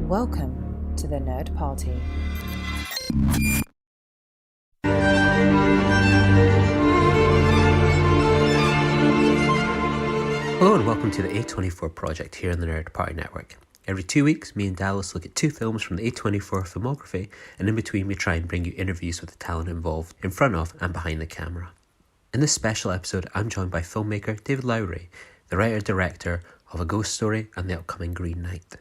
Welcome to the Nerd Party. Hello and welcome to the A24 project here on the Nerd Party Network. Every 2 weeks, me and Dallas look at 2 films from the A24 filmography, and in between we try and bring you interviews with the talent involved in front of and behind the camera. In this special episode, I'm joined by filmmaker David Lowery, the writer-director of A Ghost Story and the upcoming Green Knight.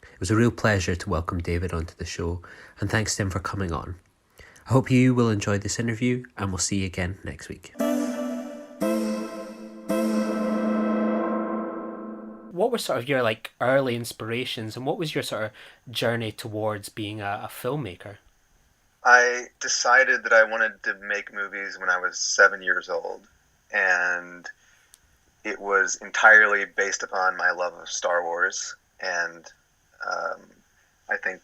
It was a real pleasure to welcome David onto the show, and thanks to him for coming on. I hope you will enjoy this interview, and we'll see you again next week. What were sort of your early inspirations, and what was your sort of journey towards being a filmmaker? I decided that I wanted to make movies when I was 7 years old, and it was entirely based upon my love of Star Wars. And I think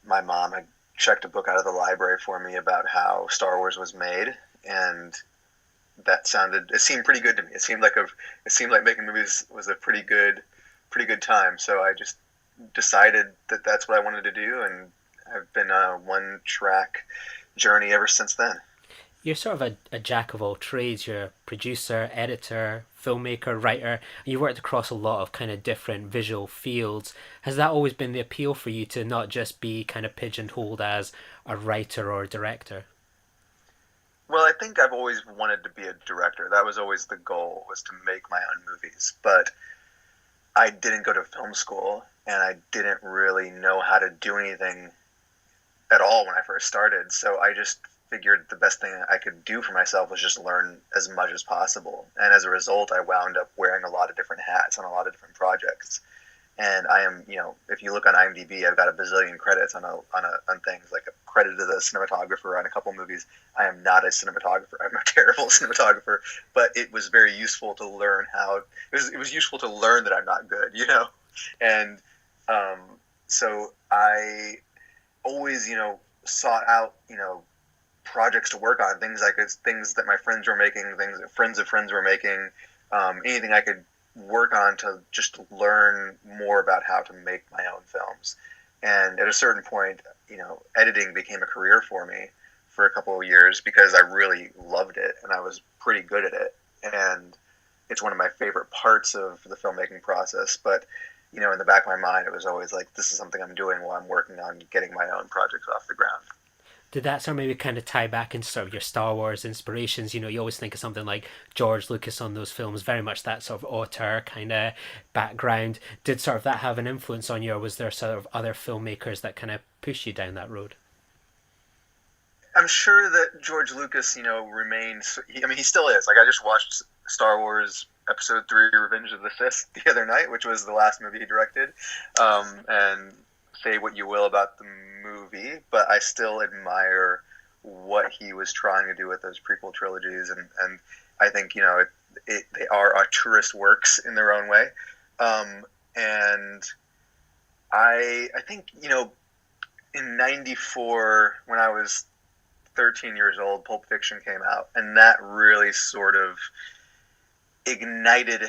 my mom had checked a book out of the library for me about how Star Wars was made, and it seemed pretty good to me. It seemed like making movies was a pretty good time. So I just decided that that's what I wanted to do, and I've been on a one-track journey ever since then. You're sort of a jack of all trades. You're a producer, editor, filmmaker, writer. You worked across a lot of kind of different visual fields. Has that always been the appeal for you, to not just be kind of pigeonholed as a writer or a director? Well, I think I've always wanted to be a director. That was always the goal, was to make my own movies. But I didn't go to film school, and I didn't really know how to do anything at all when I first started. So I just figured the best thing I could do for myself was just learn as much as possible. And as a result, I wound up wearing a lot of different hats on a lot of different projects. And I am, if you look on IMDb, I've got a bazillion credits on things, like credited as a cinematographer on a couple movies. I am not a cinematographer. I'm a terrible cinematographer, but it was very useful to learn it was useful to learn that I'm not good, And so I always, sought out, projects to work on, things that my friends were making, things that friends of friends were making, anything I could work on to just learn more about how to make my own films. And at a certain point, editing became a career for me for a couple of years because I really loved it and I was pretty good at it. And it's one of my favorite parts of the filmmaking process. But, in the back of my mind, it was always like, this is something I'm doing while I'm working on getting my own projects off the ground. Did that sort of maybe kind of tie back into sort of your Star Wars inspirations? You always think of something like George Lucas on those films, very much that sort of auteur kind of background. Did sort of that have an influence on you, or was there sort of other filmmakers that kind of pushed you down that road? I'm sure that George Lucas, remains. He still is. Like, I just watched Star Wars Episode 3: Revenge of the Sith the other night, which was the last movie he directed. And say what you will about the movie, but I still admire what he was trying to do with those prequel trilogies, and I think they are auteurist works in their own way. And I think in '94, when I was 13 years old, Pulp Fiction came out, and that really sort of ignited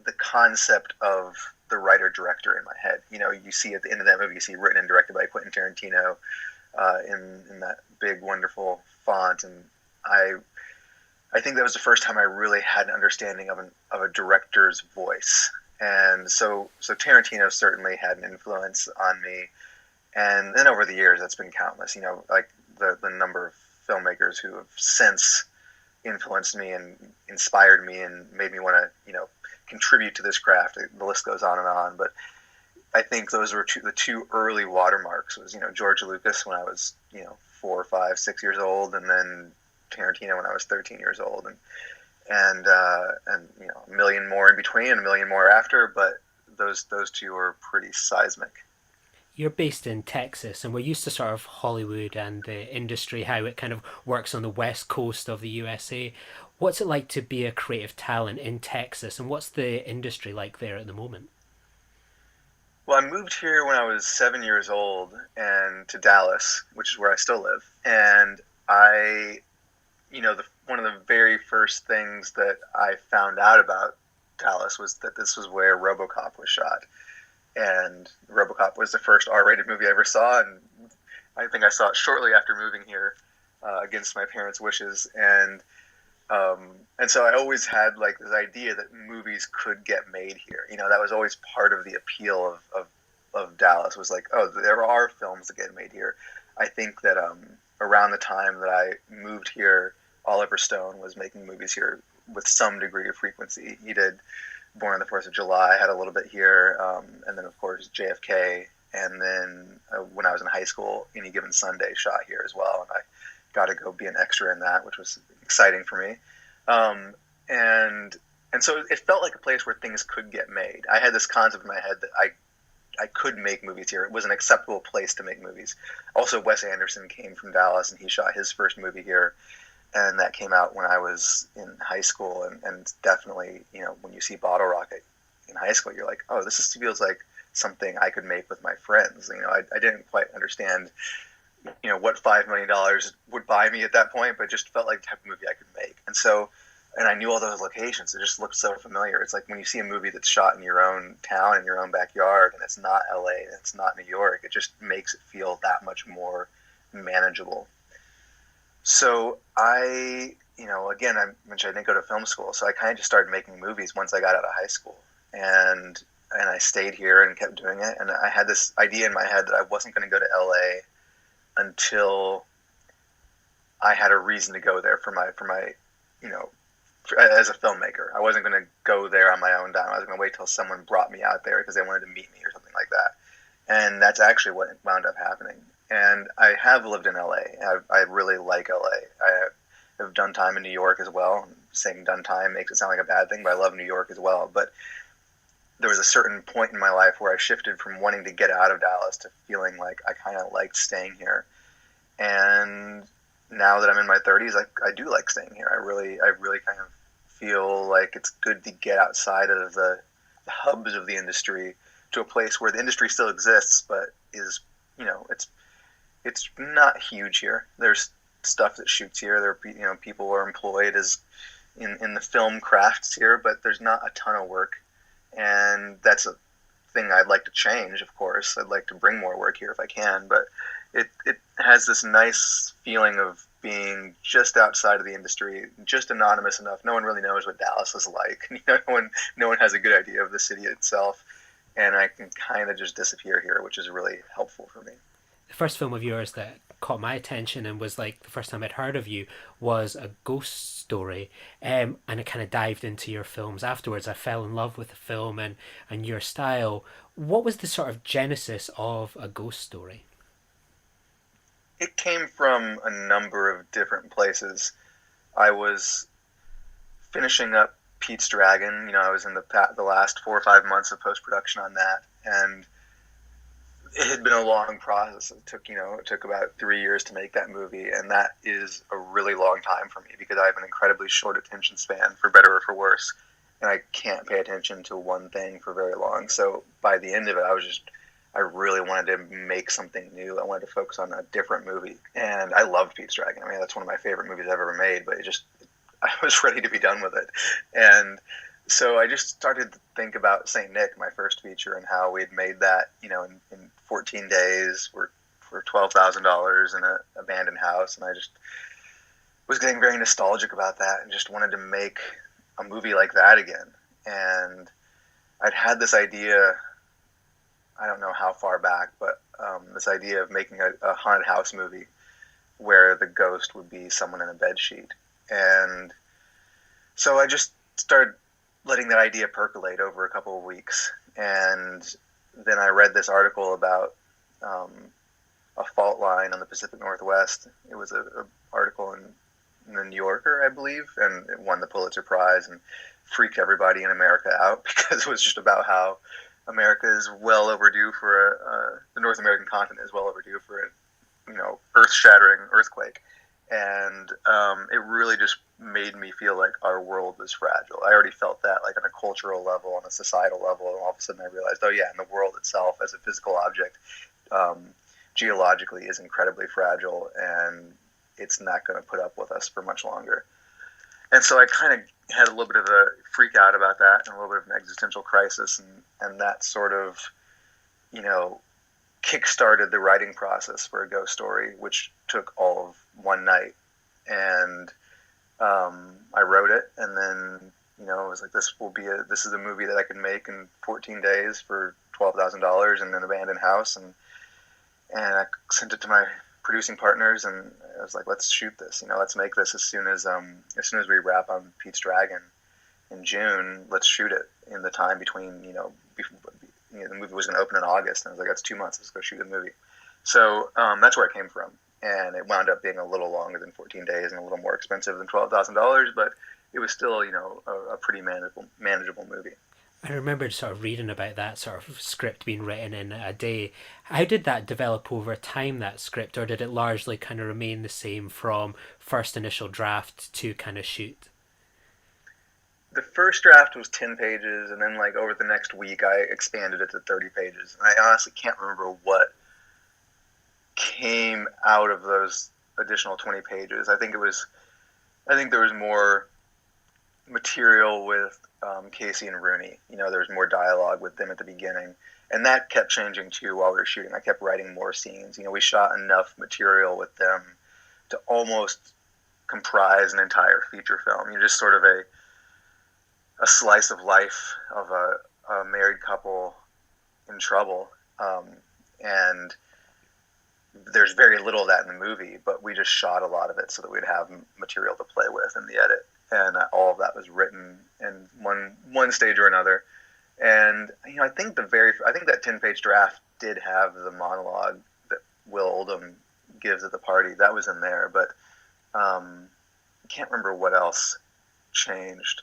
the concept of the writer-director in my head. You see at the end of that movie, you see written and directed by Quentin Tarantino in that big, wonderful font. And I think that was the first time I really had an understanding of a director's voice. And so Tarantino certainly had an influence on me. And then over the years, that's been countless. Like the number of filmmakers who have since influenced me and inspired me and made me want to, contribute to this craft. The list goes on and on, but I think those were the two early watermarks. Was George Lucas when I was 4, 5, 6 years old, and then Tarantino when I was 13 years old, and a million more in between and a million more after. But those two are pretty seismic. You're based in Texas, and we're used to sort of Hollywood and the industry, how it kind of works on the west coast of the USA. What's it like to be a creative talent in Texas, and what's the industry like there at the moment? Well, I moved here when I was 7 years old, and to Dallas, which is where I still live. And one of the very first things that I found out about Dallas was that this was where RoboCop was shot. and RoboCop was the first R-rated movie I ever saw, and I think I saw it shortly after moving here, against my parents' wishes, and so I always had like this idea that movies could get made here. That was always part of the appeal of Dallas, was like, oh, there are films that get made here. I think that around the time that I moved here, Oliver Stone was making movies here with some degree of frequency. He did Born on the 4th of July, had a little bit here, and then of course JFK, and then when I was in high school, Any Given Sunday shot here as well, and I got to go be an extra in that, which was exciting for me. And so it felt like a place where things could get made. I had this concept in my head that I could make movies here. It was an acceptable place to make movies. Also, Wes Anderson came from Dallas, and he shot his first movie here, and that came out when I was in high school. And definitely, when you see Bottle Rocket in high school, you're like, oh, feels like something I could make with my friends. I didn't quite understand what $5 million would buy me at that point, but it just felt like the type of movie I could make. And I knew all those locations. It just looked so familiar. It's like when you see a movie that's shot in your own town, in your own backyard, and it's not LA, and it's not New York, it just makes it feel that much more manageable. So again, I mentioned I didn't go to film school, so I kind of just started making movies once I got out of high school. And I stayed here and kept doing it. And I had this idea in my head that I wasn't going to go to LA until I had a reason to go there for my as a filmmaker. I wasn't going to go there on my own dime. I was going to wait till someone brought me out there because they wanted to meet me or something like that. And that's actually what wound up happening. And I have lived in LA. I really like LA. I have done time in New York as well. Saying done time makes it sound like a bad thing, but I love New York as well. But there was a certain point in my life where I shifted from wanting to get out of Dallas to feeling like I kind of liked staying here. And now that I'm in my 30s, I do like staying here. I really kind of feel like it's good to get outside of the hubs of the industry to a place where the industry still exists, but is, it's not huge here. There's stuff that shoots here. There, people are employed as in the film crafts here, but there's not a ton of work. And that's a thing I'd like to change, of course. I'd like to bring more work here if I can, but it has this nice feeling of being just outside of the industry, just anonymous enough. No one really knows what Dallas is like. No one has a good idea of the city itself, and I can kind of just disappear here, which is really helpful for me. The first film of yours that caught my attention and was like the first time I'd heard of you was A Ghost Story, and I kind of dived into your films afterwards. I fell in love with the film and your style. What was the sort of genesis of A Ghost Story? It came from a number of different places. I was finishing up Pete's Dragon. I was in the last 4 or 5 months of post-production on that, and it had been a long process. It took about 3 years to make that movie, and that is a really long time for me because I have an incredibly short attention span, for better or for worse, and I can't pay attention to one thing for very long. So by the end of it, I really wanted to make something new. I wanted to focus on a different movie, and I loved Pete's Dragon. I mean, that's one of my favorite movies I've ever made, but I was ready to be done with it. And so I just started to think about St. Nick, my first feature, and how we'd made that, in 14 days for $12,000 in an abandoned house. And I just was getting very nostalgic about that and just wanted to make a movie like that again. And I'd had this idea, I don't know how far back, but this idea of making a haunted house movie where the ghost would be someone in a bedsheet. And so I just started letting that idea percolate over a couple of weeks. And then I read this article about a fault line on the Pacific Northwest. It was an article in the New Yorker, I believe, and it won the Pulitzer Prize and freaked everybody in America out because it was just about how America is well overdue for the North American continent is well overdue for a earth-shattering earthquake. And it really just made me feel like our world was fragile. I already felt that, like on a cultural level, on a societal level, and all of a sudden I realized, oh yeah, and the world itself as a physical object, geologically is incredibly fragile, and it's not going to put up with us for much longer. And so I kind of had a little bit of a freak out about that and a little bit of an existential crisis, and that sort of you know, kickstarted the writing process for A Ghost Story, which took all of one night. And I wrote it, and then I was like, this is a movie that I could make in 14 days for $12,000 in an abandoned house, and I sent it to my producing partners, and I was like, let's shoot this. Let's make this as soon as we wrap on Pete's Dragon in June. Let's shoot it in the time between the movie was going to open in August, and I was like, that's 2 months. Let's go shoot the movie. So that's where it came from, and it wound up being a little longer than 14 days and a little more expensive than $12,000, but it was still a pretty manageable movie. I remember sort of reading about that sort of script being written in a day. How did that develop over time, that script, or did it largely kind of remain the same from first initial draft to kind of shoot? The first draft was 10 pages, and then over the next week I expanded it to 30 pages. And I honestly can't remember what came out of those additional 20 pages. I think there was more material with Casey and Rooney. There was more dialogue with them at the beginning, and that kept changing too while we were shooting. I kept writing more scenes. We shot enough material with them to almost comprise an entire feature film. You're just sort of a slice of life of a married couple in trouble, and there's very little of that in the movie, but we just shot a lot of it so that we'd have material to play with in the edit. And all of that was written in one stage or another. And I think that 10-page draft did have the monologue that Will Oldham gives at the party. That was in there, but I can't remember what else changed.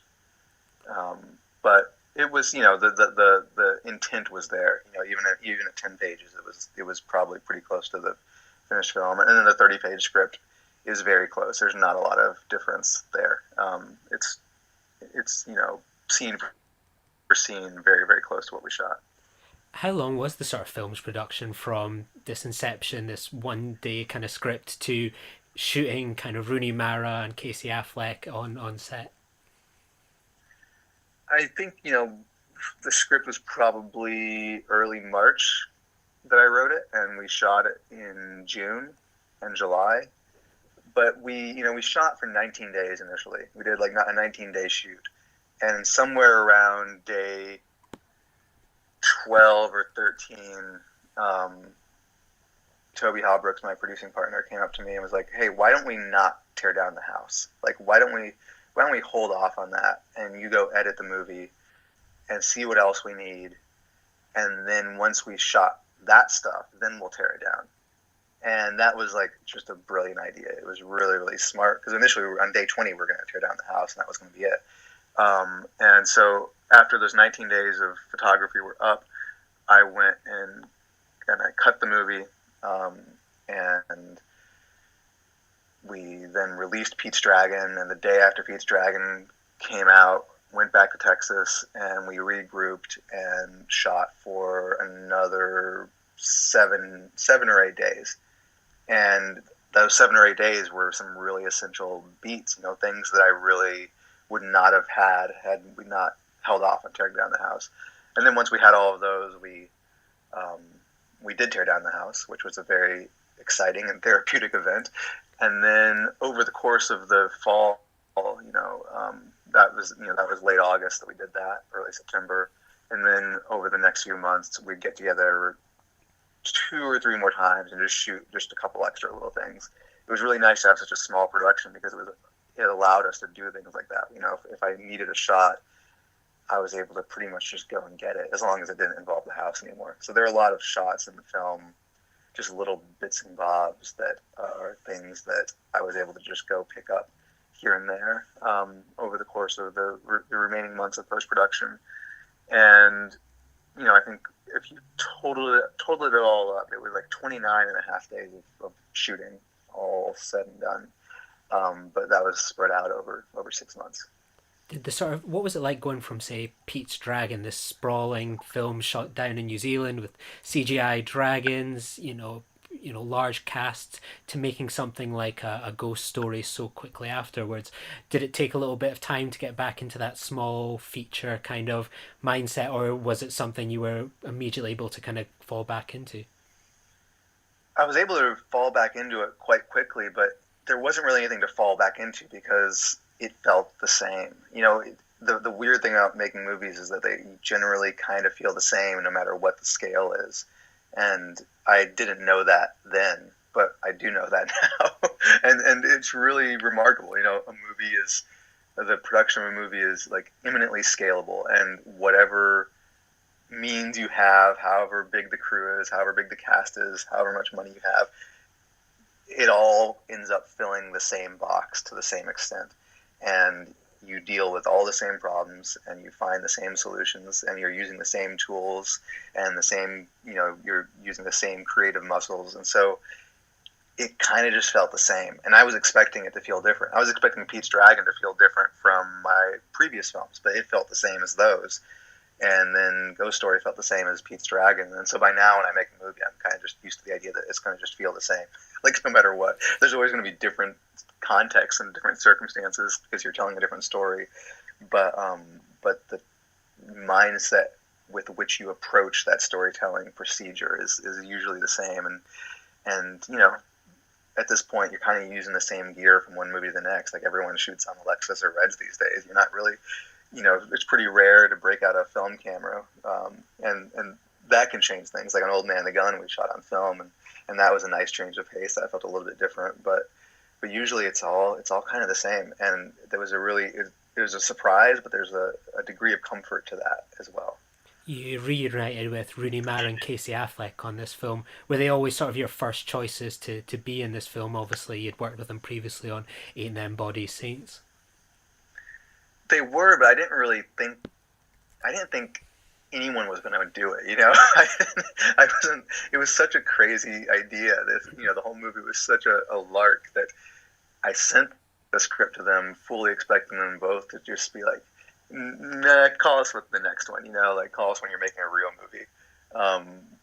But it was, the intent was there. Even at 10 pages, it was probably pretty close to the finished film. And then the 30-page script is very close. There's not a lot of difference there. It's scene for scene, very, very close to what we shot. How long was the sort of film's production from this inception, this one day kind of script, to shooting kind of Rooney Mara and Casey Affleck on set? I think, the script was probably early March that I wrote it, and we shot it in June and July. But we shot for 19 days initially. We did a 19-day shoot. And somewhere around day 12 or 13, Toby Halbrooks, my producing partner, came up to me and was like, hey, why don't we not tear down the house? Why don't we hold off on that, and you go edit the movie and see what else we need, and then once we shot that stuff, then we'll tear it down. And that was just a brilliant idea. It was really, really smart, because initially on day 20 we were going to tear down the house, and that was going to be it. And so after those 19 days of photography were up, I went and I cut the movie, and we then released Pete's Dragon, and the day after Pete's Dragon came out, went back to Texas, and we regrouped and shot for another seven or 8 days. And those 7 or 8 days were some really essential beats, things that I really would not have had we not held off on tearing down the house. And then once we had all of those, we did tear down the house, which was a very exciting and therapeutic event. And then over the course of the fall, that was late August that we did that, early September. And then over the next few months, we'd get together 2 or 3 more times and just shoot just a couple extra little things. It was really nice to have such a small production, because it allowed us to do things like that. If I needed a shot, I was able to pretty much just go and get it, as long as it didn't involve the house anymore. So there are a lot of shots in the film, just little bits and bobs that are things that I was able to just go pick up here and there over the course of the remaining months of post-production. And, I think if you totaled it all up, it was 29 and a half days of shooting, all said and done. But that was spread out over 6 months. Did what was it like going from, say, Pete's Dragon, this sprawling film shot down in New Zealand with CGI dragons, large casts to making something like a ghost story so quickly afterwards. Did it take a little bit of time to get back into that small feature kind of mindset, or was it something you were immediately able to kind of fall back into? I was able to fall back into it quite quickly, but there wasn't really anything to fall back into because it felt the same. The weird thing about making movies is that they generally kind of feel the same no matter what the scale is. And I didn't know that then, but I do know that now. And it's really remarkable. A movie is the production of a movie is like eminently scalable, and whatever means you have, however big the crew is, however big the cast is, however much money you have, it all ends up filling the same box to the same extent. And you deal with all the same problems and you find the same solutions and you're using the same tools and the same, you're using the same creative muscles. And so it kind of just felt the same. And I was expecting it to feel different. I was expecting Pete's Dragon to feel different from my previous films, but it felt the same as those. And then Ghost Story felt the same as Pete's Dragon. And so by now, when I make a movie, I'm kind of just used to the idea that it's going to just feel the same. Like, no matter what. There's always going to be different contexts and different circumstances because you're telling a different story. But the mindset with which you approach that storytelling procedure is usually the same. And at this point, you're kind of using the same gear from one movie to the next. Like, everyone shoots on Alexis or Reds these days. You're not really... it's pretty rare to break out a film camera, and that can change things. Like An Old Man and the Gun, we shot on film, and that was a nice change of pace. That felt a little bit different, but usually it's all kind of the same. And there was it was a surprise, but there's a degree of comfort to that as well. You reunited with Rooney Mara and Casey Affleck on this film. Were they always sort of your first choices to be in this film? Obviously, you'd worked with them previously on Eight and Them Body Saints. They were, but I didn't think anyone was going to do it. I wasn't. It was such a crazy idea. The whole movie was such a lark that I sent the script to them, fully expecting them both to just be like, "Nah, call us with the next one." Like, call us when you're making a real movie.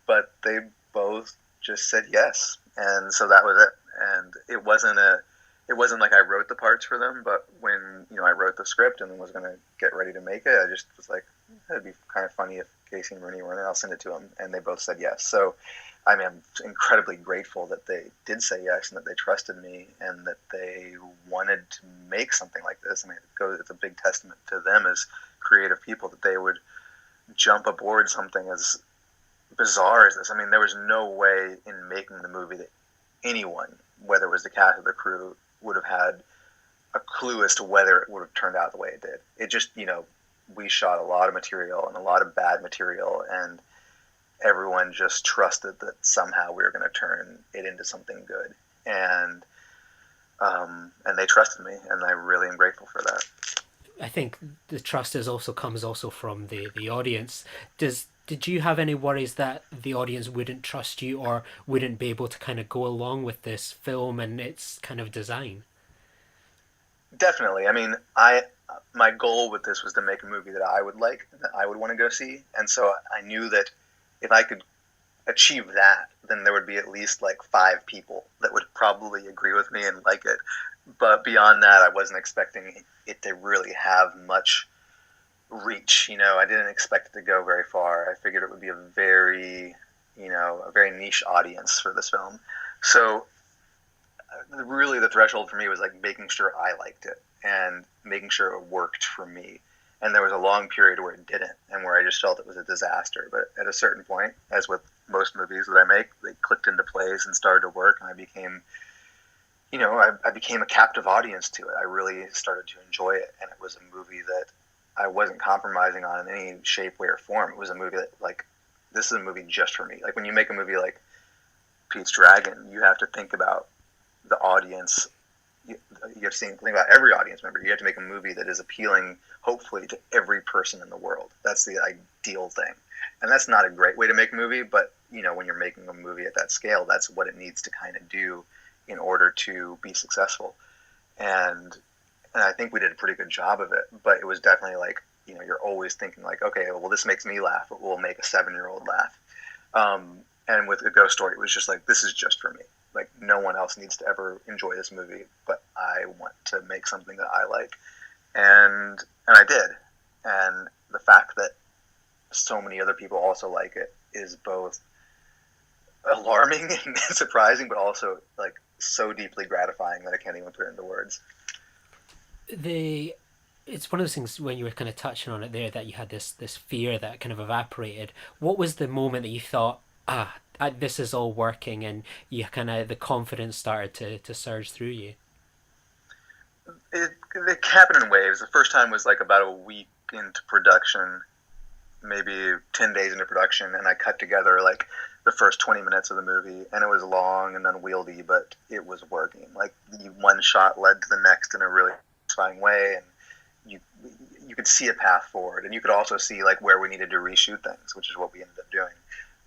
But they both just said yes, and so that was it. And it wasn't like I wrote the parts for them, but when I wrote the script and was going to get ready to make it, I just was like, it'd be kind of funny if Casey and Rooney were in it. I'll send it to them, and they both said yes. So, I mean, I'm incredibly grateful that they did say yes and that they trusted me and that they wanted to make something like this. I mean, it's a big testament to them as creative people that they would jump aboard something as bizarre as this. I mean, there was no way in making the movie that anyone, whether it was the cast or the crew, would have had a clue as to whether it would have turned out the way it did. It just, we shot a lot of material and a lot of bad material, and everyone just trusted that somehow we were going to turn it into something good. And they trusted me, and I really am grateful for that. I think the trust comes also from the audience. Did you have any worries that the audience wouldn't trust you or wouldn't be able to kind of go along with this film and its kind of design? Definitely. I mean, my goal with this was to make a movie that I would like, that I would want to go see. And so I knew that if I could achieve that, then there would be at least like 5 people that would probably agree with me and like it. But beyond that, I wasn't expecting it to really have much reach. I didn't expect it to go very far. I figured it would be a very niche audience for this film. So really the threshold for me was like making sure I liked it and making sure it worked for me. And there was a long period where it didn't, and where I just felt it was a disaster. But at a certain point, as with most movies that I make, they clicked into place and started to work, and I became I became a captive audience to it. I really started to enjoy it, and it was a movie that I wasn't compromising on in any shape, way, or form. It was a movie that, like, this is a movie just for me. Like, when you make a movie like Pete's Dragon, you have to think about the audience. You have to think about every audience member. You have to make a movie that is appealing, hopefully, to every person in the world. That's the ideal thing. And that's not a great way to make a movie, but, when you're making a movie at that scale, that's what it needs to kind of do in order to be successful. And I think we did a pretty good job of it, but it was definitely like, you're always thinking like, okay, well, this makes me laugh, but we'll make a 7-year-old laugh. And with A Ghost Story, it was just like, this is just for me. Like, no one else needs to ever enjoy this movie, but I want to make something that I like. And I did. And the fact that so many other people also like it is both alarming and surprising, but also like so deeply gratifying that I can't even put it into words. It's one of those things when you were kind of touching on it there that you had this fear that kind of evaporated. What was the moment that you thought, this is all working, and you kind of the confidence started to surge through you? It happened in waves. The first time was like about a week into production, maybe 10 days into production, and I cut together like the first 20 minutes of the movie, and it was long and unwieldy, but it was working. Like, the one shot led to the next in a really satisfying way, and you could see a path forward, and you could also see like where we needed to reshoot things, which is what we ended up doing.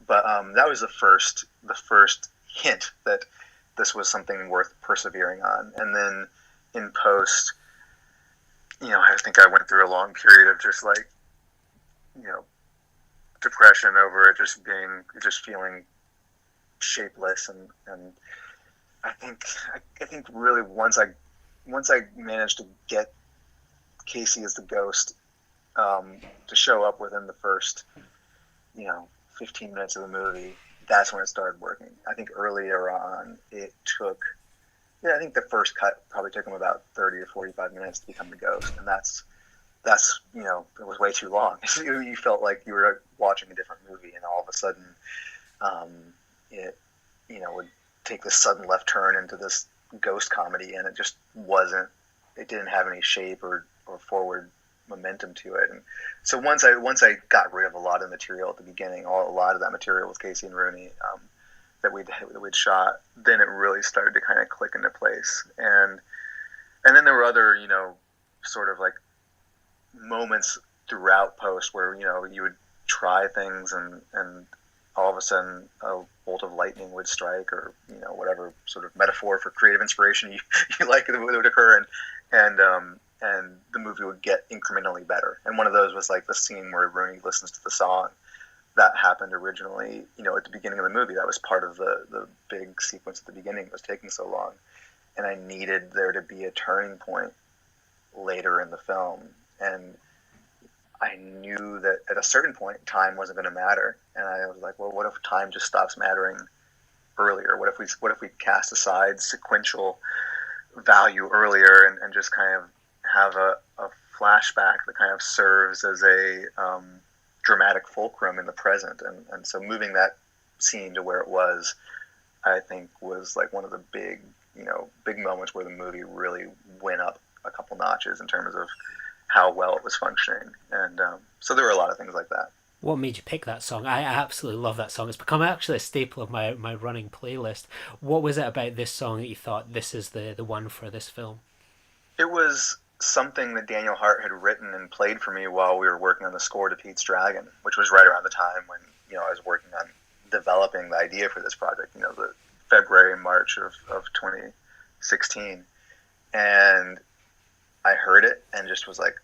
But that was the first hint that this was something worth persevering on. And then in post, I think I went through a long period of just like, depression over it, just feeling shapeless, and I think really once I managed to get Casey as the ghost to show up within the first 15 minutes of the movie, that's when it started working. I think earlier on it took, I think the first cut probably took him about 30 to 45 minutes to become the ghost, and that's it was way too long. You felt like you were watching a different movie, and all of a sudden it would take this sudden left turn into this ghost comedy, and it just wasn't, it didn't have any shape or forward momentum to it. And so once I got rid of a lot of material at the beginning, a lot of that material with Casey and Rooney that we'd shot, then it really started to kind of click into place. And then there were other sort of like moments throughout post where you would try things, and all of a sudden a bolt of lightning would strike, or whatever sort of metaphor for creative inspiration you like that would occur, and the movie would get incrementally better. And one of those was like the scene where Rooney listens to the song. That happened originally at the beginning of the movie. That was part of the big sequence at the beginning. It was taking so long, and I needed there to be a turning point later in the film. And I knew that at a certain point, time wasn't going to matter. And I was like, well, what if time just stops mattering earlier? What if we cast aside sequential value earlier, and just kind of have a flashback that kind of serves as a dramatic fulcrum in the present? And so moving that scene to where it was, I think, was like one of the big moments where the movie really went up a couple notches in terms of how well it was functioning. And so there were a lot of things like that. What made you pick that song? I absolutely love that song. It's become actually a staple of my running playlist. What was it about this song that you thought, this is the one for this film? It was something that Daniel Hart had written and played for me while we were working on the score to Pete's Dragon, which was right around the time when I was working on developing the idea for this project. The February and March of 2016, and I heard it and just was like,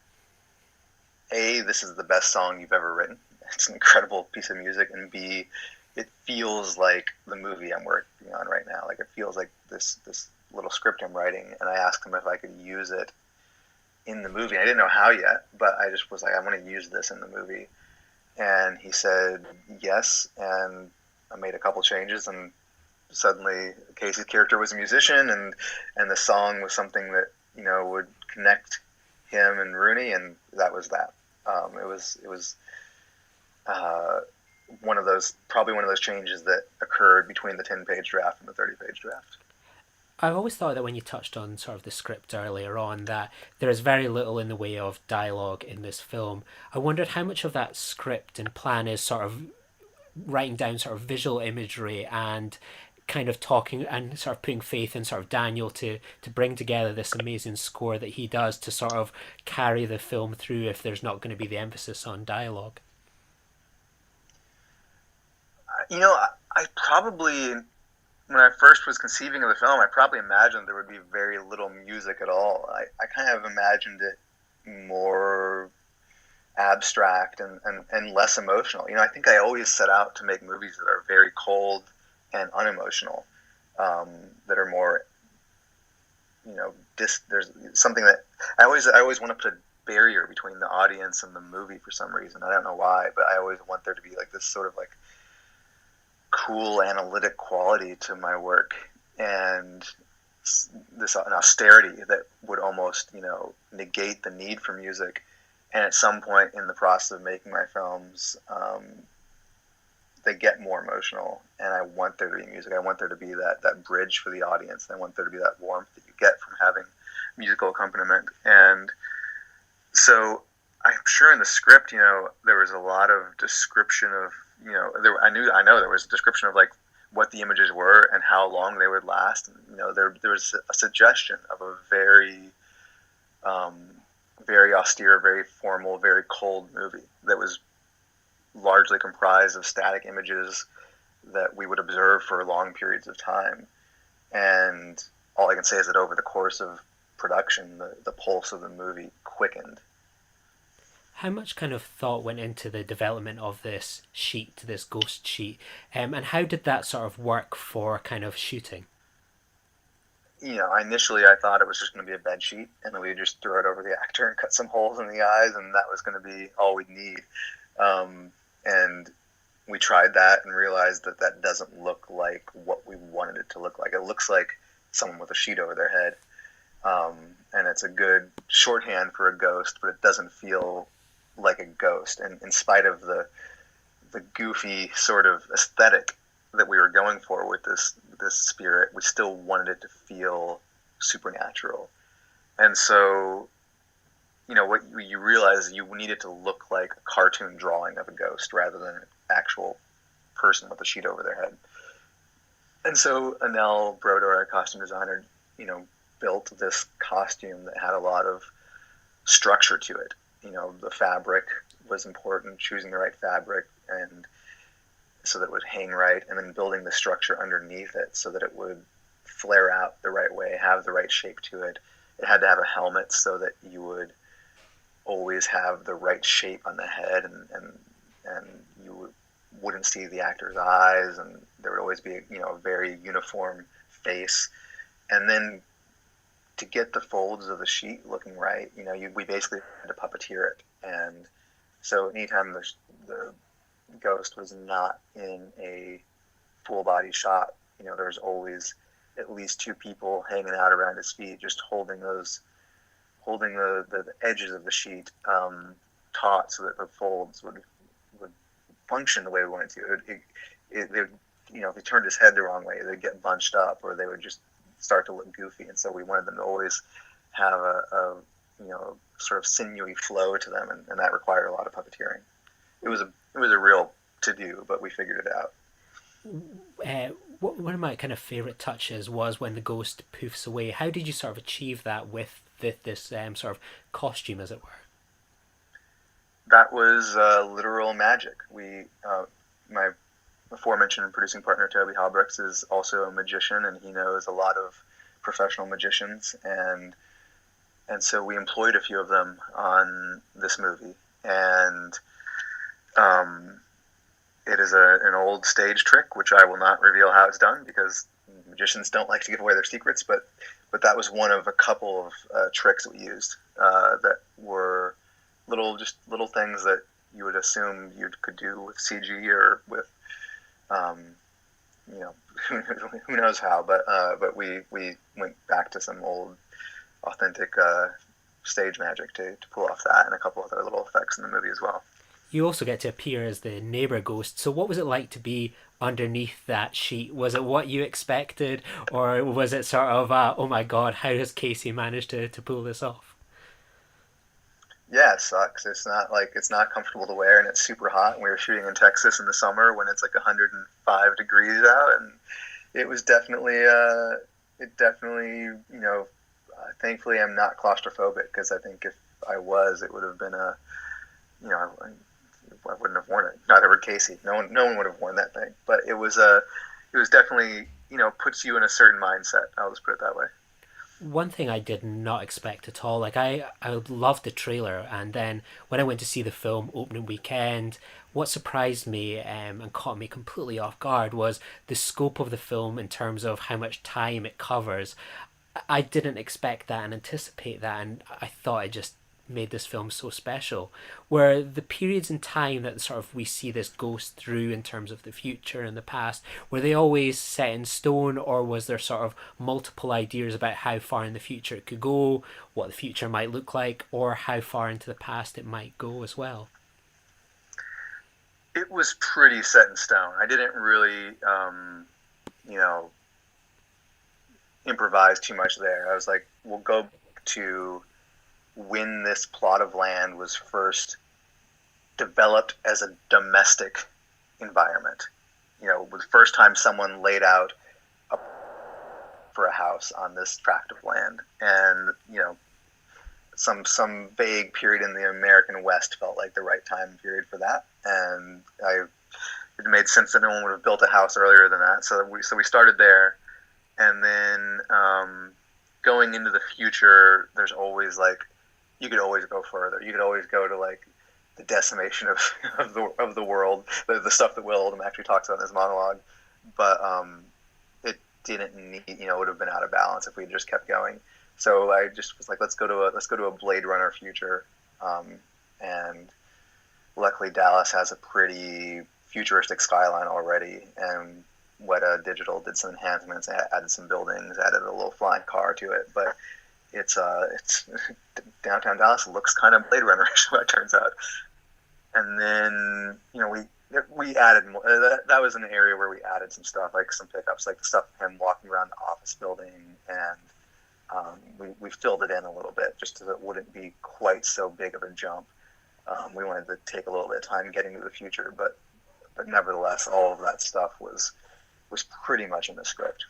A, this is the best song you've ever written. It's an incredible piece of music. And B, it feels like the movie I'm working on right now. Like, it feels like this little script I'm writing. And I asked him if I could use it in the movie. I didn't know how yet, but I just was like, I want to use this in the movie. And he said yes, and I made a couple changes, and suddenly Casey's character was a musician, and the song was something that would connect him and Rooney, and that was that. It was probably one of those changes that occurred between the 10-page draft and the 30-page draft. I've always thought that when you touched on sort of the script earlier on, that there is very little in the way of dialogue in this film. I wondered how much of that script and plan is sort of writing down sort of visual imagery and kind of talking and sort of putting faith in sort of Daniel to bring together this amazing score that he does to sort of carry the film through if there's not going to be the emphasis on dialogue. I probably, when I first was conceiving of the film, I probably imagined there would be very little music at all. I kind of imagined it more abstract and less emotional. I think I always set out to make movies that are very cold and unemotional, that are more, there's something that I always want to put a barrier between the audience and the movie for some reason. I don't know why, but I always want there to be like this sort of like cool analytic quality to my work, and this an austerity that would almost negate the need for music. And at some point in the process of making my films, they get more emotional, and I want there to be music. I want there to be that bridge for the audience. I want there to be that warmth that you get from having musical accompaniment. And so I'm sure in the script, there was a lot of description of, I know there was a description of like what the images were and how long they would last. And, there was a suggestion of a very, very austere, very formal, very cold movie that was largely comprised of static images that we would observe for long periods of time. And all I can say is that over the course of production, the pulse of the movie quickened. How much kind of thought went into the development of this sheet, this ghost sheet, and how did that sort of work for kind of shooting? Initially I thought it was just going to be a bed sheet, and then we would just throw it over the actor and cut some holes in the eyes, and that was going to be all we'd need. And we tried that and realized that doesn't look like what we wanted it to look like. It looks like someone with a sheet over their head, and it's a good shorthand for a ghost, but it doesn't feel like a ghost. And in spite of the goofy sort of aesthetic that we were going for with this spirit, we still wanted it to feel supernatural. And so, what you realize, you need it to look like a cartoon drawing of a ghost rather than an actual person with a sheet over their head. And so Anel Brodeur, our costume designer, built this costume that had a lot of structure to it. The fabric was important, choosing the right fabric, and so that it would hang right, and then building the structure underneath it so that it would flare out the right way, have the right shape to it. It had to have a helmet so that you would always have the right shape on the head, and you wouldn't see the actor's eyes, and there would always be a very uniform face. And then to get the folds of the sheet looking right, we basically had to puppeteer it. And so anytime the ghost was not in a full body shot, there was always at least two people hanging out around his feet, just holding the edges of the sheet taut so that the folds would function the way we wanted to. If he turned his head the wrong way, they'd get bunched up, or they would just start to look goofy. And so we wanted them to always have a sort of sinewy flow to them, and that required a lot of puppeteering. It was a real to do, but we figured it out. One of my kind of favorite touches was when the ghost poofs away. How did you sort of achieve that with this sort of costume, as it were? That was literal magic. My aforementioned producing partner Toby Halbrooks is also a magician, and he knows a lot of professional magicians, and so we employed a few of them on this movie. And it is an old stage trick, which I will not reveal how it's done because magicians don't like to give away their secrets, but that was one of a couple of tricks that we used that were little things that you would assume you could do with CG or with who knows how, but we went back to some old authentic stage magic to pull off that, and a couple other little effects in the movie as well. You also get to appear as the neighbor ghost. So what was it like to be underneath that sheet? Was it what you expected, or was it sort of, oh my God, how has Casey managed to pull this off? Yeah, it sucks. It's not comfortable to wear, and it's super hot. We were shooting in Texas in the summer when it's like 105 degrees out, and it was definitely, thankfully I'm not claustrophobic, because I think if I was, it would have been I wouldn't have worn it. Neither would Casey. No one would have worn that thing. But it was definitely, puts you in a certain mindset. I'll just put it that way. One thing I did not expect at all, like I loved the trailer, and then when I went to see the film opening weekend, what surprised me and caught me completely off guard was the scope of the film in terms of how much time it covers. I didn't expect that and anticipate that, and I thought it just made this film so special. Where the periods in time that sort of we see this ghost through in terms of the future and the past, were they always set in stone, or was there sort of multiple ideas about how far in the future it could go, what the future might look like, or how far into the past it might go as well? It was pretty set in stone. I didn't really, you know, improvise too much there. I was like, we'll go to when this plot of land was first developed as a domestic environment. The first time someone laid out for a house on this tract of land, and some vague period in the American West felt like the right time period for that, and it made sense that no one would have built a house earlier than that. So we started there, and then going into the future, there's always like you could always go further. You could always go to like the decimation of the world, the stuff that Will Oldham actually talks about in his monologue, but it didn't need, it would have been out of balance if we had just kept going. So I just was like, let's go to a Blade Runner future, and luckily Dallas has a pretty futuristic skyline already, and Weta Digital did some enhancements, added some buildings, added a little flying car to it, but it's downtown Dallas looks kind of Blade Runner-ish, it turns out. And then we added more. That was an area where we added some stuff, like some pickups, like the stuff of him walking around the office building, and we filled it in a little bit just so it wouldn't be quite so big of a jump. We wanted to take a little bit of time getting to the future, but nevertheless, all of that stuff was pretty much in the script.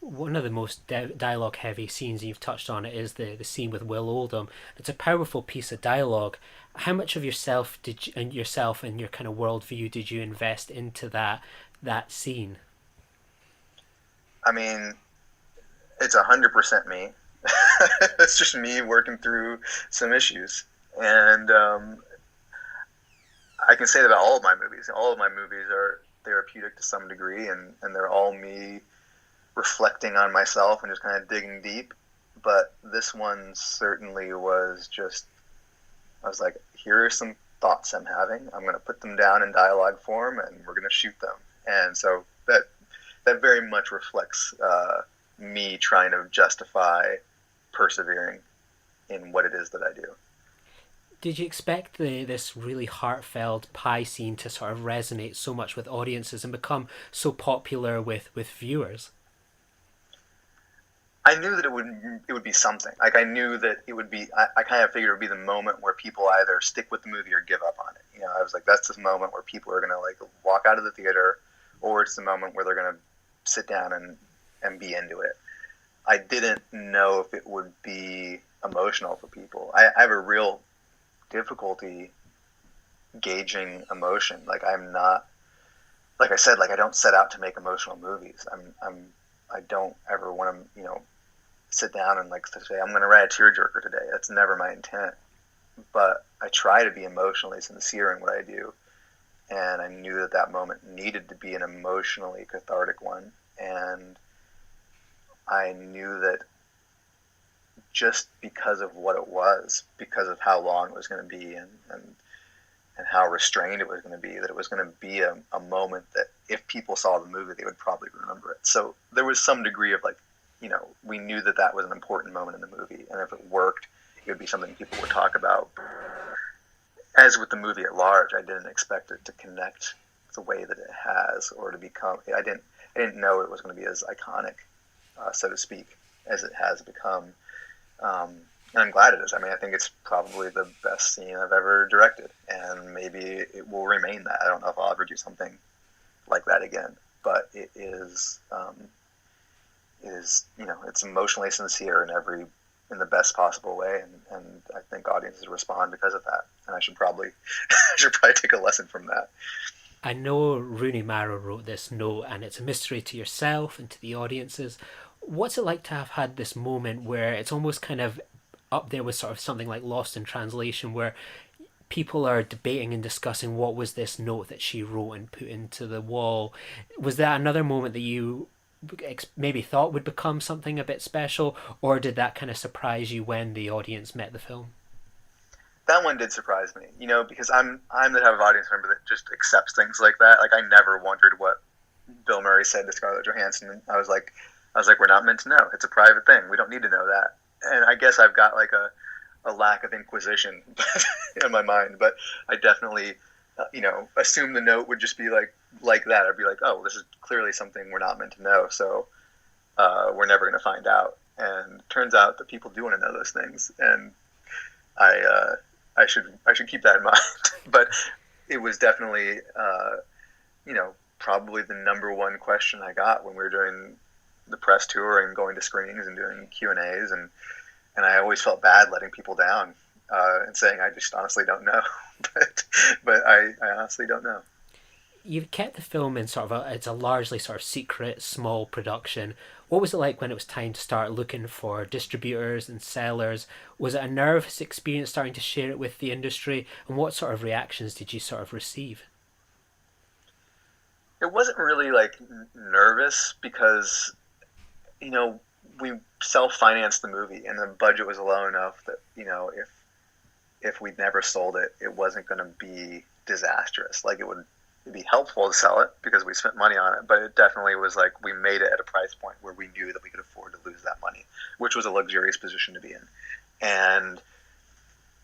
One of the most dialogue heavy scenes, and you've touched on it, is the scene with Will Oldham. It's a powerful piece of dialogue. How much of yourself and your kind of worldview did you invest into that scene? I mean, it's 100% me. It's just me working through some issues, and I can say that about all of my movies. All of my movies are therapeutic to some degree, and they're all me reflecting on myself and just kind of digging deep. But this one certainly was just, I was like, here are some thoughts I'm having. I'm going to put them down in dialogue form, and we're going to shoot them. And so that very much reflects me trying to justify persevering in what it is that I do. Did you expect this really heartfelt pie scene to sort of resonate so much with audiences and become so popular with viewers? I knew that it would be something. Like I knew that it would be. I kind of figured it would be the moment where people either stick with the movie or give up on it. I was like, that's this moment where people are going to like walk out of the theater, or it's the moment where they're going to sit down and be into it. I didn't know if it would be emotional for people. I have a real difficulty gauging emotion. Like I'm not, like I said, like I don't set out to make emotional movies. I don't ever want to, sit down and like say I'm going to write a tearjerker today. That's never my intent. But I try to be emotionally sincere in what I do, and I knew that moment needed to be an emotionally cathartic one, and I knew that just because of what it was, because of how long it was going to be, and how restrained it was going to be, that it was going to be a moment that if people saw the movie, they would probably remember it. So there was some degree of like, we knew that was an important moment in the movie, and if it worked, it would be something people would talk about. As with the movie at large, I didn't expect it to connect the way that it has, or to become. I didn't know it was going to be as iconic, so to speak, as it has become. And I'm glad it is. I mean, I think it's probably the best scene I've ever directed, and maybe it will remain that. I don't know if I'll ever do something like that again, but it is, it's emotionally sincere in the best possible way, and I think audiences respond because of that. And I should probably take a lesson from that. I know Rooney Mara wrote this note, and it's a mystery to yourself and to the audiences. What's it like to have had this moment where it's almost kind of up there with sort of something like Lost in Translation, where people are debating and discussing what was this note that she wrote and put into the wall? Was that another moment that you maybe thought would become something a bit special, or did that kind of surprise you when the audience met the film? That one did surprise me, because I'm the type of audience member that just accepts things like that. Like I never wondered what Bill Murray said to Scarlett Johansson. I was like, we're not meant to know. It's a private thing. We don't need to know that. And I guess I've got like a lack of inquisition in my mind, but I definitely, assume the note would just be like that. I'd be like, oh, well, this is clearly something we're not meant to know, so we're never going to find out. And it turns out that people do want to know those things, and I should keep that in mind. But it was definitely, probably the number one question I got when we were doing the press tour and going to screenings and doing Q&As, and I always felt bad letting people down and saying I just honestly don't know, but I honestly don't know. You've kept the film in sort of it's a largely sort of secret, small production. What was it like when it was time to start looking for distributors and sellers? Was it a nervous experience starting to share it with the industry? And what sort of reactions did you sort of receive? It wasn't really like nervous because you know we self-financed the movie and the budget was low enough that if we'd never sold it, it wasn't going to be disastrous. Like it'd be helpful to sell it because we spent money on it, but it definitely was like we made it at a price point where we knew that we could afford to lose that money, which was a luxurious position to be in. And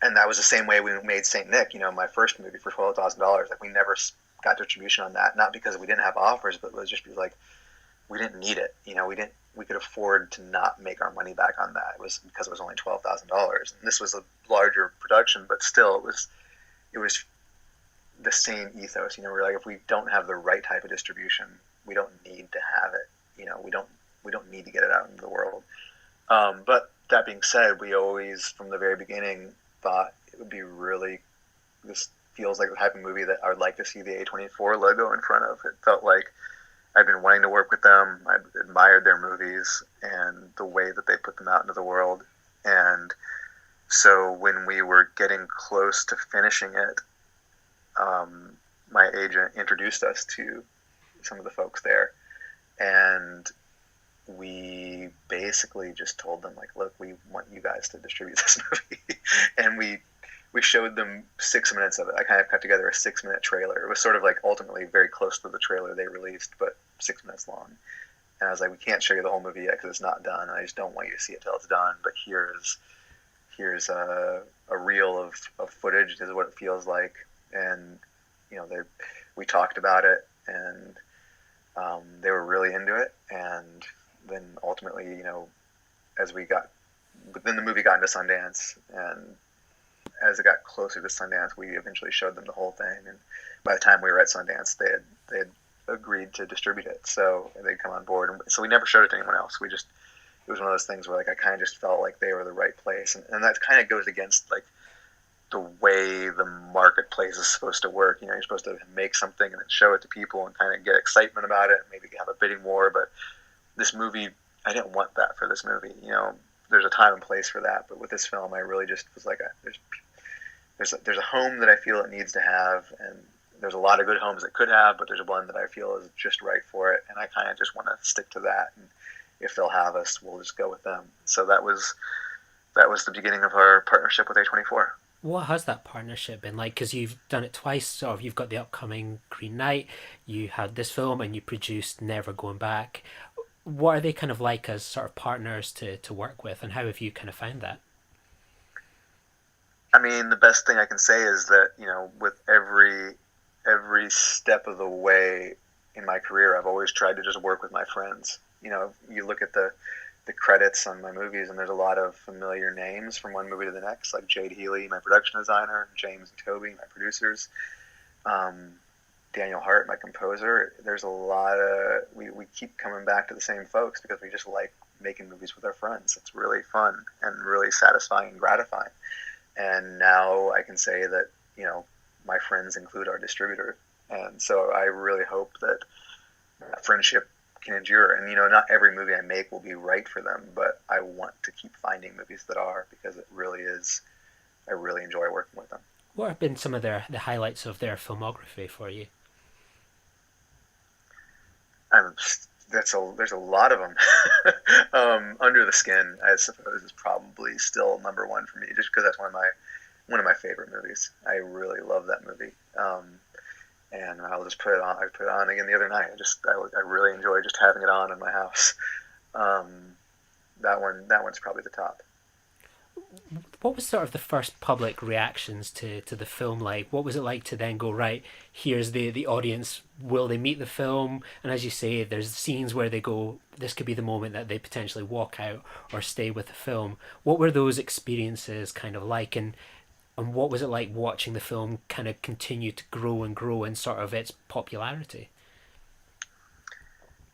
that was the same way we made Saint Nick, my first movie, for $12,000. Like we never got distribution on that, not because we didn't have offers, but it was just because like we didn't need it. We could afford to not make our money back on that. It was because it was only $12,000, and this was a larger production, but still it was the same ethos. We're like, if we don't have the right type of distribution, we don't need to have it. We don't need to get it out into the world. But that being said, we always, from the very beginning, thought it would be really. This feels like the type of movie that I would like to see the A24 logo in front of. It felt like I've been wanting to work with them. I've admired their movies and the way that they put them out into the world. And so when we were getting close to finishing it, my agent introduced us to some of the folks there, and we basically just told them like, look, we want you guys to distribute this movie. And we showed them 6 minutes of it. I kind of cut together a 6-minute trailer. It was sort of like ultimately very close to the trailer they released, but 6 minutes long. And I was like, we can't show you the whole movie yet because it's not done. I just don't want you to see it till it's done. But here's a reel of footage. This is what it feels like. And we talked about it, and they were really into it. And then ultimately, but then the movie got into Sundance, and as it got closer to Sundance, we eventually showed them the whole thing. And by the time we were at Sundance, they had agreed to distribute it, so they'd come on board. And so we never showed it to anyone else. It was one of those things where like I kind of just felt like they were the right place, and that kind of goes against like the way the marketplace is supposed to work. You're supposed to make something and then show it to people and kind of get excitement about it and maybe have a bidding war. But this movie, I didn't want that for this movie. There's a time and place for that, but with this film, I really just was like, there's a home that I feel it needs to have, and there's a lot of good homes it could have, but there's one that I feel is just right for it, and I kind of just want to stick to that. And if they'll have us, we'll just go with them. So that was the beginning of our partnership with A24. What has that partnership been like? Because you've done it twice. Sort of, you've got the upcoming Green Knight, you had this film, and you produced Never Going Back. What are they kind of like as sort of partners to work with, and how have you kind of found that? I mean, the best thing I can say is that with every step of the way in my career, I've always tried to just work with my friends. You look at the credits on my movies, and there's a lot of familiar names from one movie to the next, like Jade Healy, my production designer, James and Toby, my producers, Daniel Hart, my composer. There's a lot of we keep coming back to the same folks because we just like making movies with our friends. It's really fun and really satisfying and gratifying. And now I can say that my friends include our distributor, and so I really hope that friendship can endure. And, not every movie I make will be right for them, but I want to keep finding movies that are, because it really is, I really enjoy working with them. What have been some of the highlights of their filmography for you? I'm, there's a lot of them. Under the Skin, I suppose, is probably still number one for me, just because that's one of my favorite movies. I really love that movie. And I'll just put it on. I put it on again the other night. I really enjoy just having it on in my house. That one's probably the top. What was sort of the first public reactions to the film like? What was it like to then go, right, here's the audience, will they meet the film? And as you say, there's scenes where they go, this could be the moment that they potentially walk out or stay with the film. What were those experiences kind of like? And what was it like watching the film kind of continue to grow and grow in sort of its popularity?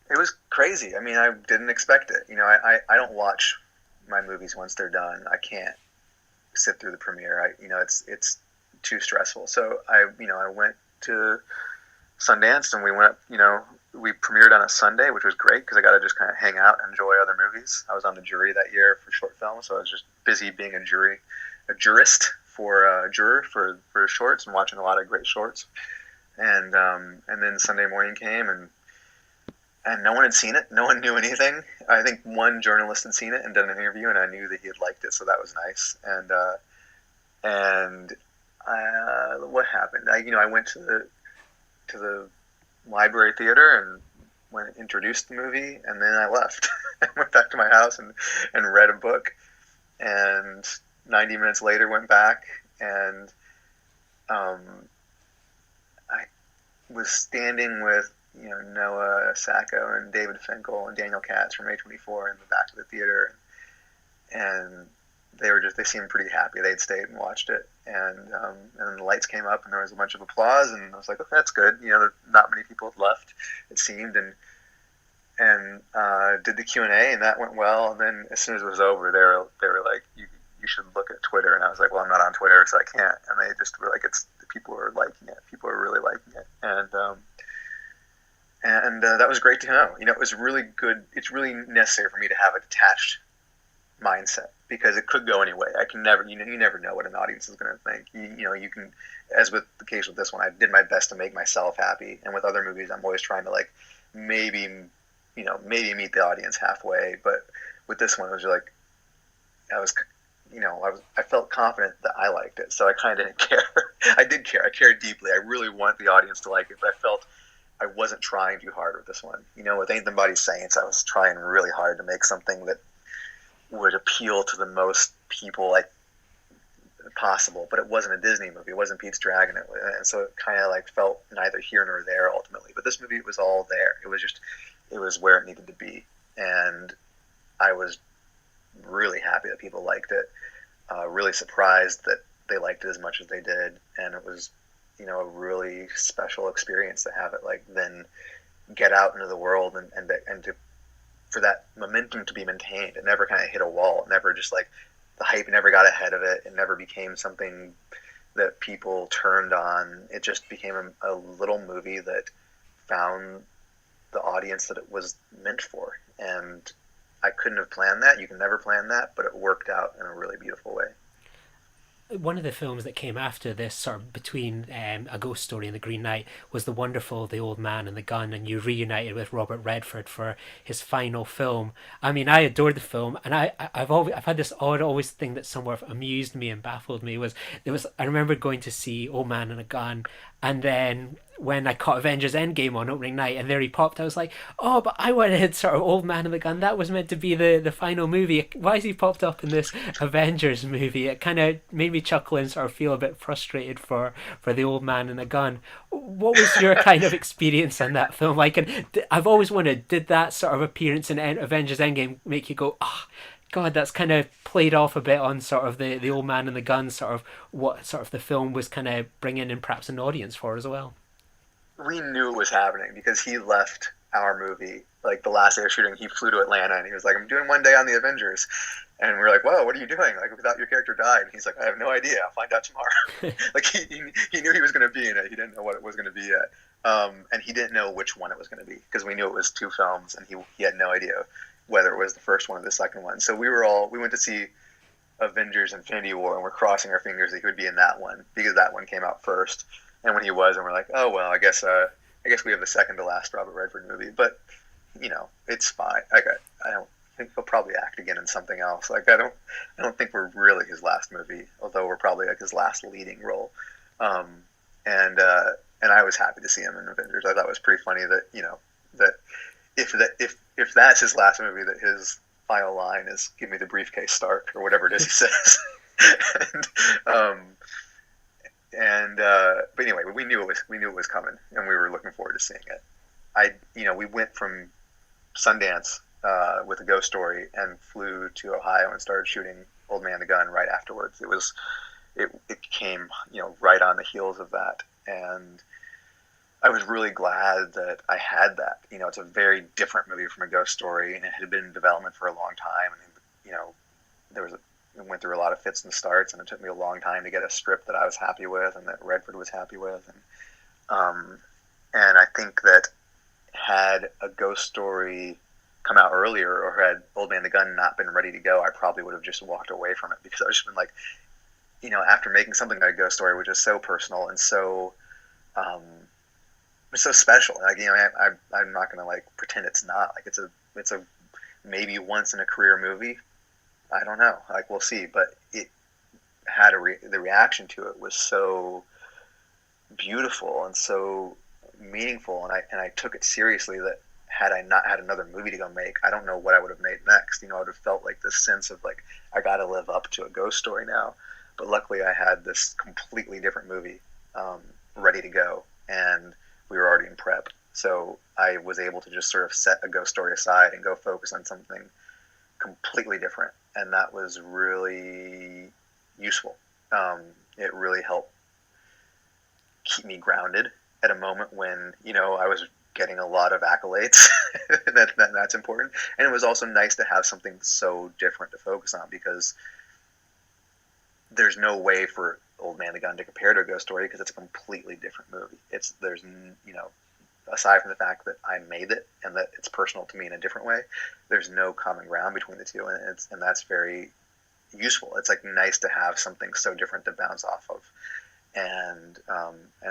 It was crazy. I mean, I didn't expect it. I don't watch my movies once they're done. I can't sit through the premiere. It's too stressful. So I went to Sundance, and we premiered on a Sunday, which was great because I got to just kind of hang out and enjoy other movies. I was on the jury that year for short films, so I was just busy being a jurist for juror for shorts, and watching a lot of great shorts. And then Sunday morning came, and no one had seen it. No one knew anything. I think one journalist had seen it and done an interview, and I knew that he had liked it, so that was nice. And what happened? I went to the library theater and introduced the movie, and then I left. I went back to my house and read a book, and 90 minutes later went back, and I was standing with Noah Sacco and David Finkel and Daniel Katz from A24 in the back of the theater, and they seemed pretty happy. They'd stayed and watched it, and then the lights came up and there was a bunch of applause, and I was like, okay, that's good. Not many people had left, it seemed, and did the Q&A, and that went well. And then as soon as it was over, they were like, you should look at Twitter, and I was like, well, I'm not on Twitter, so I can't. And they just were like, people are liking it. People are really liking it, and that was great to know. It was really good. It's really necessary for me to have a detached mindset, because it could go any way. I can never, you never know what an audience is going to think. You can, as with the case with this one, I did my best to make myself happy. And with other movies, I'm always trying to maybe meet the audience halfway. But with this one, it was like, I felt confident that I liked it. So I kind of didn't care. I did care. I cared deeply. I really want the audience to like it, but I felt I wasn't trying too hard with this one. With Ain't Nobody Saints, I was trying really hard to make something that would appeal to the most people possible, but it wasn't a Disney movie. It wasn't Pete's Dragon, and so it kind of felt neither here nor there ultimately. But this movie, it was all there. It was where it needed to be, and I was really happy that people liked it. Really surprised that they liked it as much as they did, and it was a really special experience to have it then get out into the world and to for that momentum to be maintained. It never kind of hit a wall. It never just the hype never got ahead of it. It never became something that people turned on. It just became a little movie that found the audience that it was meant for. And I couldn't have planned that. You can never plan that, but it worked out in a really beautiful way. One of the films that came after this, sort of between A Ghost Story and The Green Knight, was the wonderful The Old Man and the Gun, and you reunited with Robert Redford for his final film. I mean, I adored the film, and I've had this always thing that somewhat amused me and baffled me I remember going to see Old Man and a Gun, and then when I caught Avengers Endgame on opening night and there he popped, I was like, oh, but I wanted sort of Old Man and the Gun. That was meant to be the final movie. Why has he popped up in this Avengers movie? It kind of made me chuckle and sort of feel a bit frustrated for the Old Man and the Gun. What was your kind of experience on that film like? And I've always wondered, did that sort of appearance in Avengers Endgame make you go, oh, God, that's kind of played off a bit on sort of the Old Man and the Gun, sort of what sort of the film was kind of bringing in perhaps an audience for as well? We knew it was happening because he left our movie the last day of shooting. He flew to Atlanta and he was like, I'm doing one day on the Avengers. And we're like, whoa, what are you doing? We thought your character died. And he's like, I have no idea. I'll find out tomorrow. He knew he was going to be in it. He didn't know what it was going to be yet. And he didn't know which one it was going to be because we knew it was two films, and he had no idea whether it was the first one or the second one. So we went to see Avengers: Infinity War, and we're crossing our fingers that he would be in that one because that one came out first. And when he was, and we're like, oh well, I guess we have the second to last Robert Redford movie, but it's fine. I don't think he'll probably act again in something else. Like I don't think we're really his last movie, although we're probably like his last leading role. Um, and I was happy to see him in Avengers. I thought it was pretty funny that if that's his last movie, that his final line is "Give me the briefcase, Stark," or whatever it is he says. But anyway, we knew it was coming, and we were looking forward to seeing it. We went from Sundance with a Ghost Story and flew to Ohio and started shooting Old Man the Gun right afterwards. It came right on the heels of that, and I was really glad that I had that. It's a very different movie from a Ghost Story, and it had been in development for a long time, and it went through a lot of fits and starts, and it took me a long time to get a script that I was happy with and that Redford was happy with, and I think that had a Ghost Story come out earlier, or had Old Man the Gun not been ready to go, I probably would have just walked away from it, because I was just been like, after making something like a Ghost Story, which is so personal and so it's so special. Like I'm not gonna like pretend it's not. Like it's a maybe once in a career movie. I don't know. Like we'll see. But it had the reaction to it was so beautiful and so meaningful, and I took it seriously. That had I not had another movie to go make, I don't know what I would have made next. I would have felt like this sense of like I got to live up to a Ghost Story now. But luckily, I had this completely different movie ready to go, and we were already in prep. So I was able to just sort of set a Ghost Story aside and go focus on something completely different, and that was really useful. It really helped keep me grounded at a moment when I was getting a lot of accolades. That's important, and it was also nice to have something so different to focus on, because there's no way for Old Man the Gun to compare to a Ghost Story, because it's a completely different movie. There's aside from the fact that I made it and that it's personal to me in a different way, there's no common ground between the two, and that's very useful. It's like nice to have something so different to bounce off of, and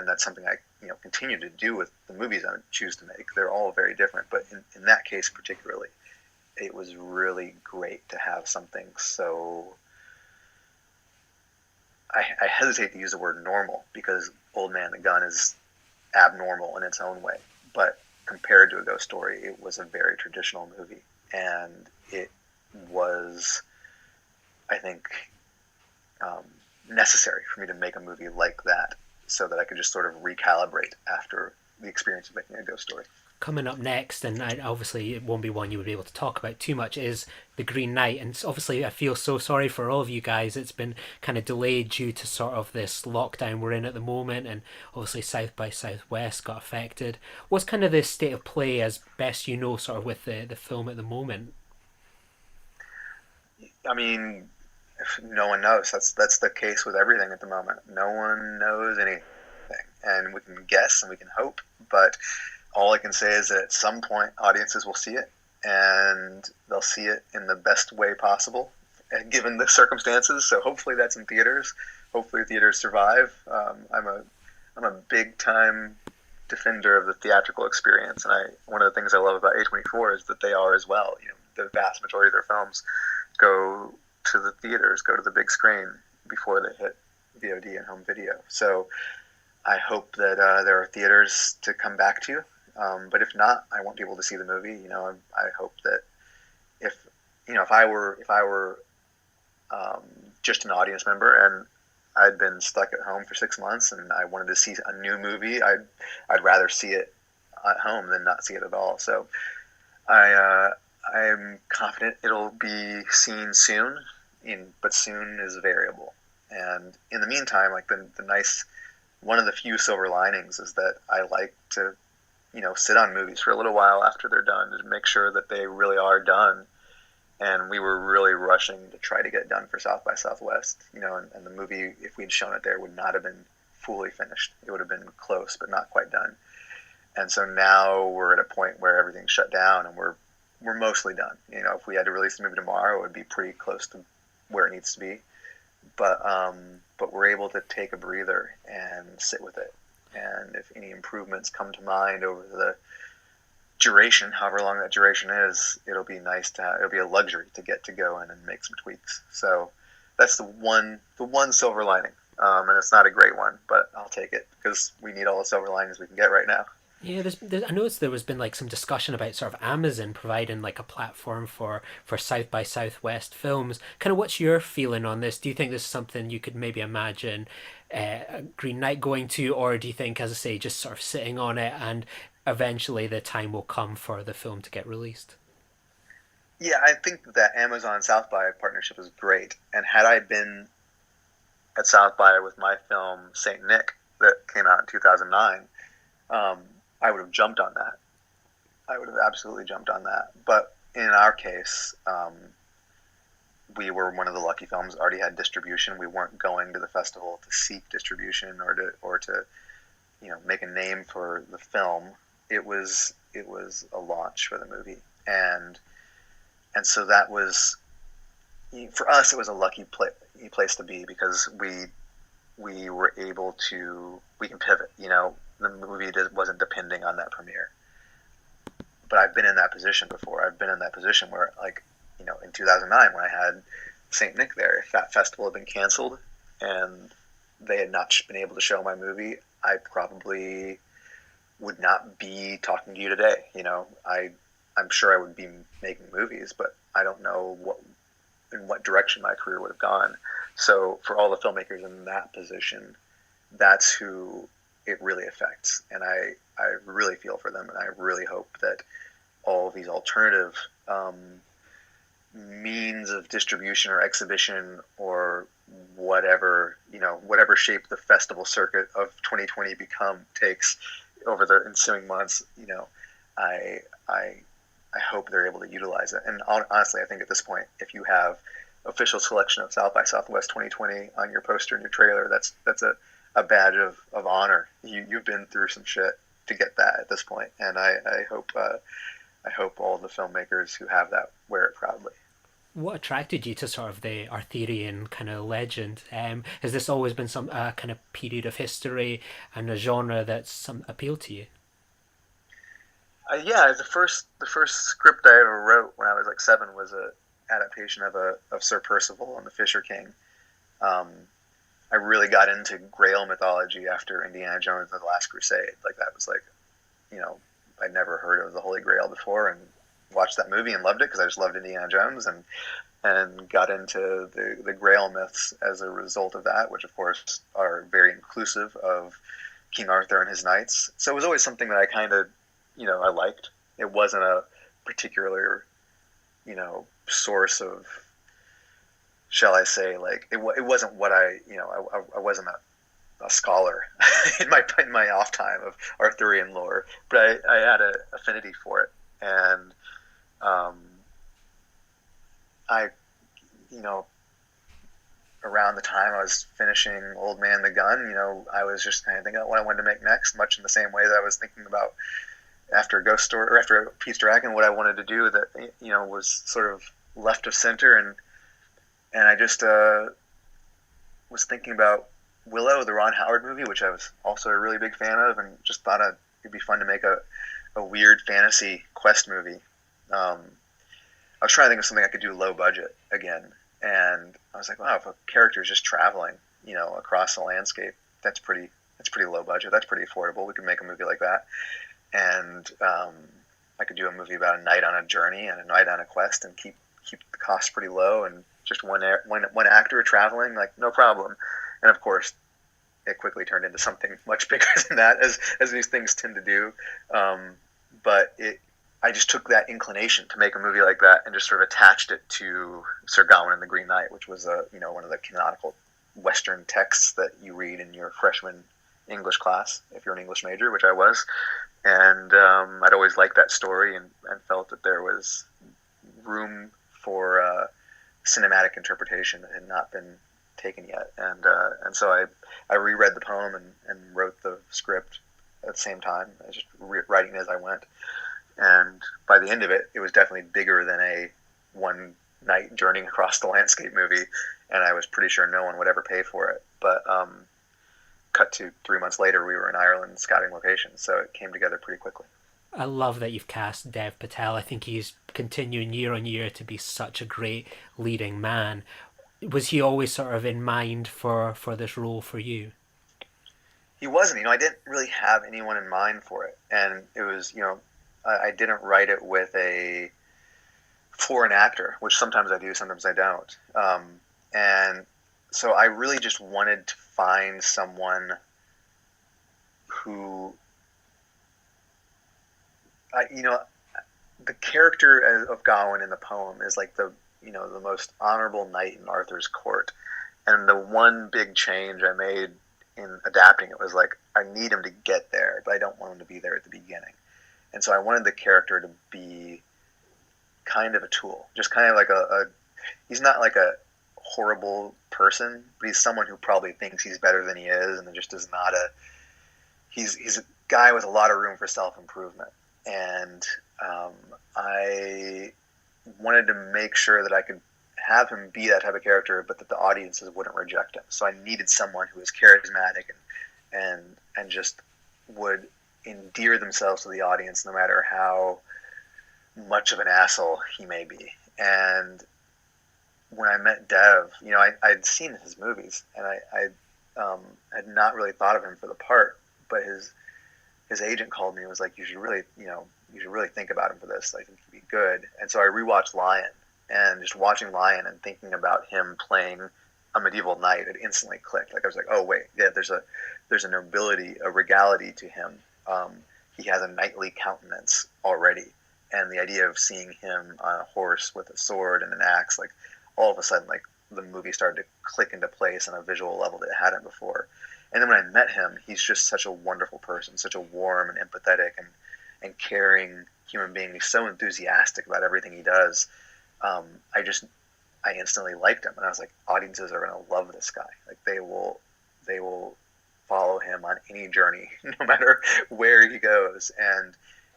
that's something I continue to do with the movies I choose to make. They're all very different, but in that case particularly, it was really great to have something so. I hesitate to use the word normal, because Old Man the Gun is abnormal in its own way, but compared to a Ghost Story, it was a very traditional movie, and it was, I think, necessary for me to make a movie like that, so that I could just sort of recalibrate after the experience of making a Ghost Story. Coming up next, and obviously it won't be one you would be able to talk about too much, is The Green Knight. And obviously I feel so sorry for all of you guys. It's been kind of delayed due to sort of this lockdown we're in at the moment, and obviously South by Southwest got affected. What's kind of the state of play, as best you know, sort of with the film at the moment? I mean, no one knows. That's the case with everything at the moment. No one knows anything, and we can guess and we can hope, but all I can say is that at some point audiences will see it, and they'll see it in the best way possible, given the circumstances. So hopefully that's in theaters. Hopefully theaters survive. I'm a big time defender of the theatrical experience, and one of the things I love about A24 is that they are as well. The vast majority of their films go to the theaters, go to the big screen before they hit VOD and home video. So I hope that there are theaters to come back to. But if not, I won't be able to see the movie. I hope that if I were just an audience member and I'd been stuck at home for 6 months and I wanted to see a new movie, I'd rather see it at home than not see it at all. So I'm confident it'll be seen soon, but soon is variable. And in the meantime, like the nice, one of the few silver linings is that I like to sit on movies for a little while after they're done to make sure that they really are done. And we were really rushing to try to get done for South by Southwest, and the movie, if we'd shown it there, would not have been fully finished. It would have been close, but not quite done. And so now we're at a point where everything's shut down, and we're mostly done. You know, if we had to release the movie tomorrow, it would be pretty close to where it needs to be. But we're able to take a breather and sit with it. And if any improvements come to mind over the duration, however long that duration is, it'll be nice it'll be a luxury to get to go in and make some tweaks. So that's the one silver lining. And it's not a great one, but I'll take it because we need all the silver linings we can get right now. Yeah, I noticed there was been like some discussion about sort of Amazon providing like a platform for South by Southwest films. Kind of, what's your feeling on this? Do you think this is something you could maybe imagine Green Knight going to, or do you think, as I say, just sort of sitting on it and eventually the time will come for the film to get released? Yeah, I think that Amazon South by partnership is great. And had I been at South by with my film Saint Nick that came out in 2009, I would have jumped on that. I would have absolutely jumped on that. But in our case, we were one of the lucky films already had distribution. We weren't going to the festival to seek distribution or to make a name for the film. It was a launch for the movie, and so that was, for us, it was a lucky place to be because we were able to, we can pivot. The movie wasn't depending on that premiere. But I've been in that position before. I've been in that position where, like, in 2009 when I had St. Nick there, if that festival had been canceled and they had not been able to show my movie, I probably would not be talking to you today. I'm sure I would be making movies, but I don't know in what direction my career would have gone. So for all the filmmakers in that position, that's who it really affects. And I really feel for them, and I really hope that all of these alternative means of distribution or exhibition or whatever shape the festival circuit of 2020 takes over the ensuing months, I hope they're able to utilize it. And honestly, I think at this point, if you have official selection of South by Southwest 2020 on your poster and your trailer, that's a badge of honor. You've been through some shit to get that at this point, and I hope all the filmmakers who have that wear it proudly. What attracted you to sort of the Arthurian kind of legend? Has this always been some kind of period of history and a genre that's some appeal to you? Yeah, the first script I ever wrote when I was like 7 was a adaptation of Sir Percival and the Fisher King. I really got into Grail mythology after Indiana Jones and the Last Crusade. Like, that was like, I'd never heard of the Holy Grail before, and watched that movie and loved it because I just loved Indiana Jones, and got into the Grail myths as a result of that, which of course are very inclusive of King Arthur and his knights. So it was always something that I kind of, I liked. It wasn't a particular, source of, shall I say, like, it wasn't what I wasn't a scholar in my off time of Arthurian lore, but I had an affinity for it. And I, around the time I was finishing Old Man the Gun, I was just kind of thinking about what I wanted to make next, much in the same way that I was thinking about after Ghost Story or after Pete's Dragon, what I wanted to do that, was sort of left of center. And I just was thinking about Willow, the Ron Howard movie, which I was also a really big fan of, and just thought it'd be fun to make a weird fantasy quest movie. I was trying to think of something I could do low budget again, and I was like, wow, if a character is just traveling, across the landscape, that's pretty low budget. That's pretty affordable. We could make a movie like that, and I could do a movie about a night on a journey and a night on a quest, and keep the costs pretty low, and just one actor traveling, like, no problem. And of course, it quickly turned into something much bigger than that, as these things tend to do. But I just took that inclination to make a movie like that and just sort of attached it to Sir Gawain and the Green Knight, which was one of the canonical Western texts that you read in your freshman English class if you're an English major, which I was. And I'd always liked that story and felt that there was room for cinematic interpretation that had not been taken yet. And so I reread the poem and wrote the script at the same time. I was just writing as I went. And by the end of it, it was definitely bigger than a one night journeying across the landscape movie. And I was pretty sure no one would ever pay for it. But cut to 3 months later, we were in Ireland scouting locations. So it came together pretty quickly. I love that you've cast Dev Patel. I think he's continuing year on year to be such a great leading man. Was he always sort of in mind for this role for you? He wasn't. I didn't really have anyone in mind for it. And it was, I didn't write it for an actor, which sometimes I do, sometimes I don't. And so I really just wanted to find someone who, the character of Gawain in the poem is like the most honorable knight in Arthur's court. And the one big change I made in adapting it was like, I need him to get there, but I don't want him to be there at the beginning. And so I wanted the character to be kind of a tool, just kind of like he's not like a horrible person, but he's someone who probably thinks he's better than he is, and just is not he's a guy with a lot of room for self-improvement. And I wanted to make sure that I could have him be that type of character, but that the audiences wouldn't reject him. So I needed someone who was charismatic and just would endear themselves to the audience no matter how much of an asshole he may be. And when I met Dev, I'd seen his movies, and I had not really thought of him for the part, but his agent called me and was like, you should really think about him for this. I think he'd be good. And so I rewatched Lion, and just watching Lion and thinking about him playing a medieval knight, it instantly clicked. Like I was like, oh wait, yeah, there's a nobility, a regality to him. He has a knightly countenance already, and the idea of seeing him on a horse with a sword and an axe, like all of a sudden, like the movie started to click into place on a visual level that it hadn't before. And then when I met him, he's just such a wonderful person, such a warm and empathetic and caring human being. He's so enthusiastic about everything he does. I instantly liked him, and I was like, audiences are going to love this guy. Like they will follow him on any journey, no matter where he goes. And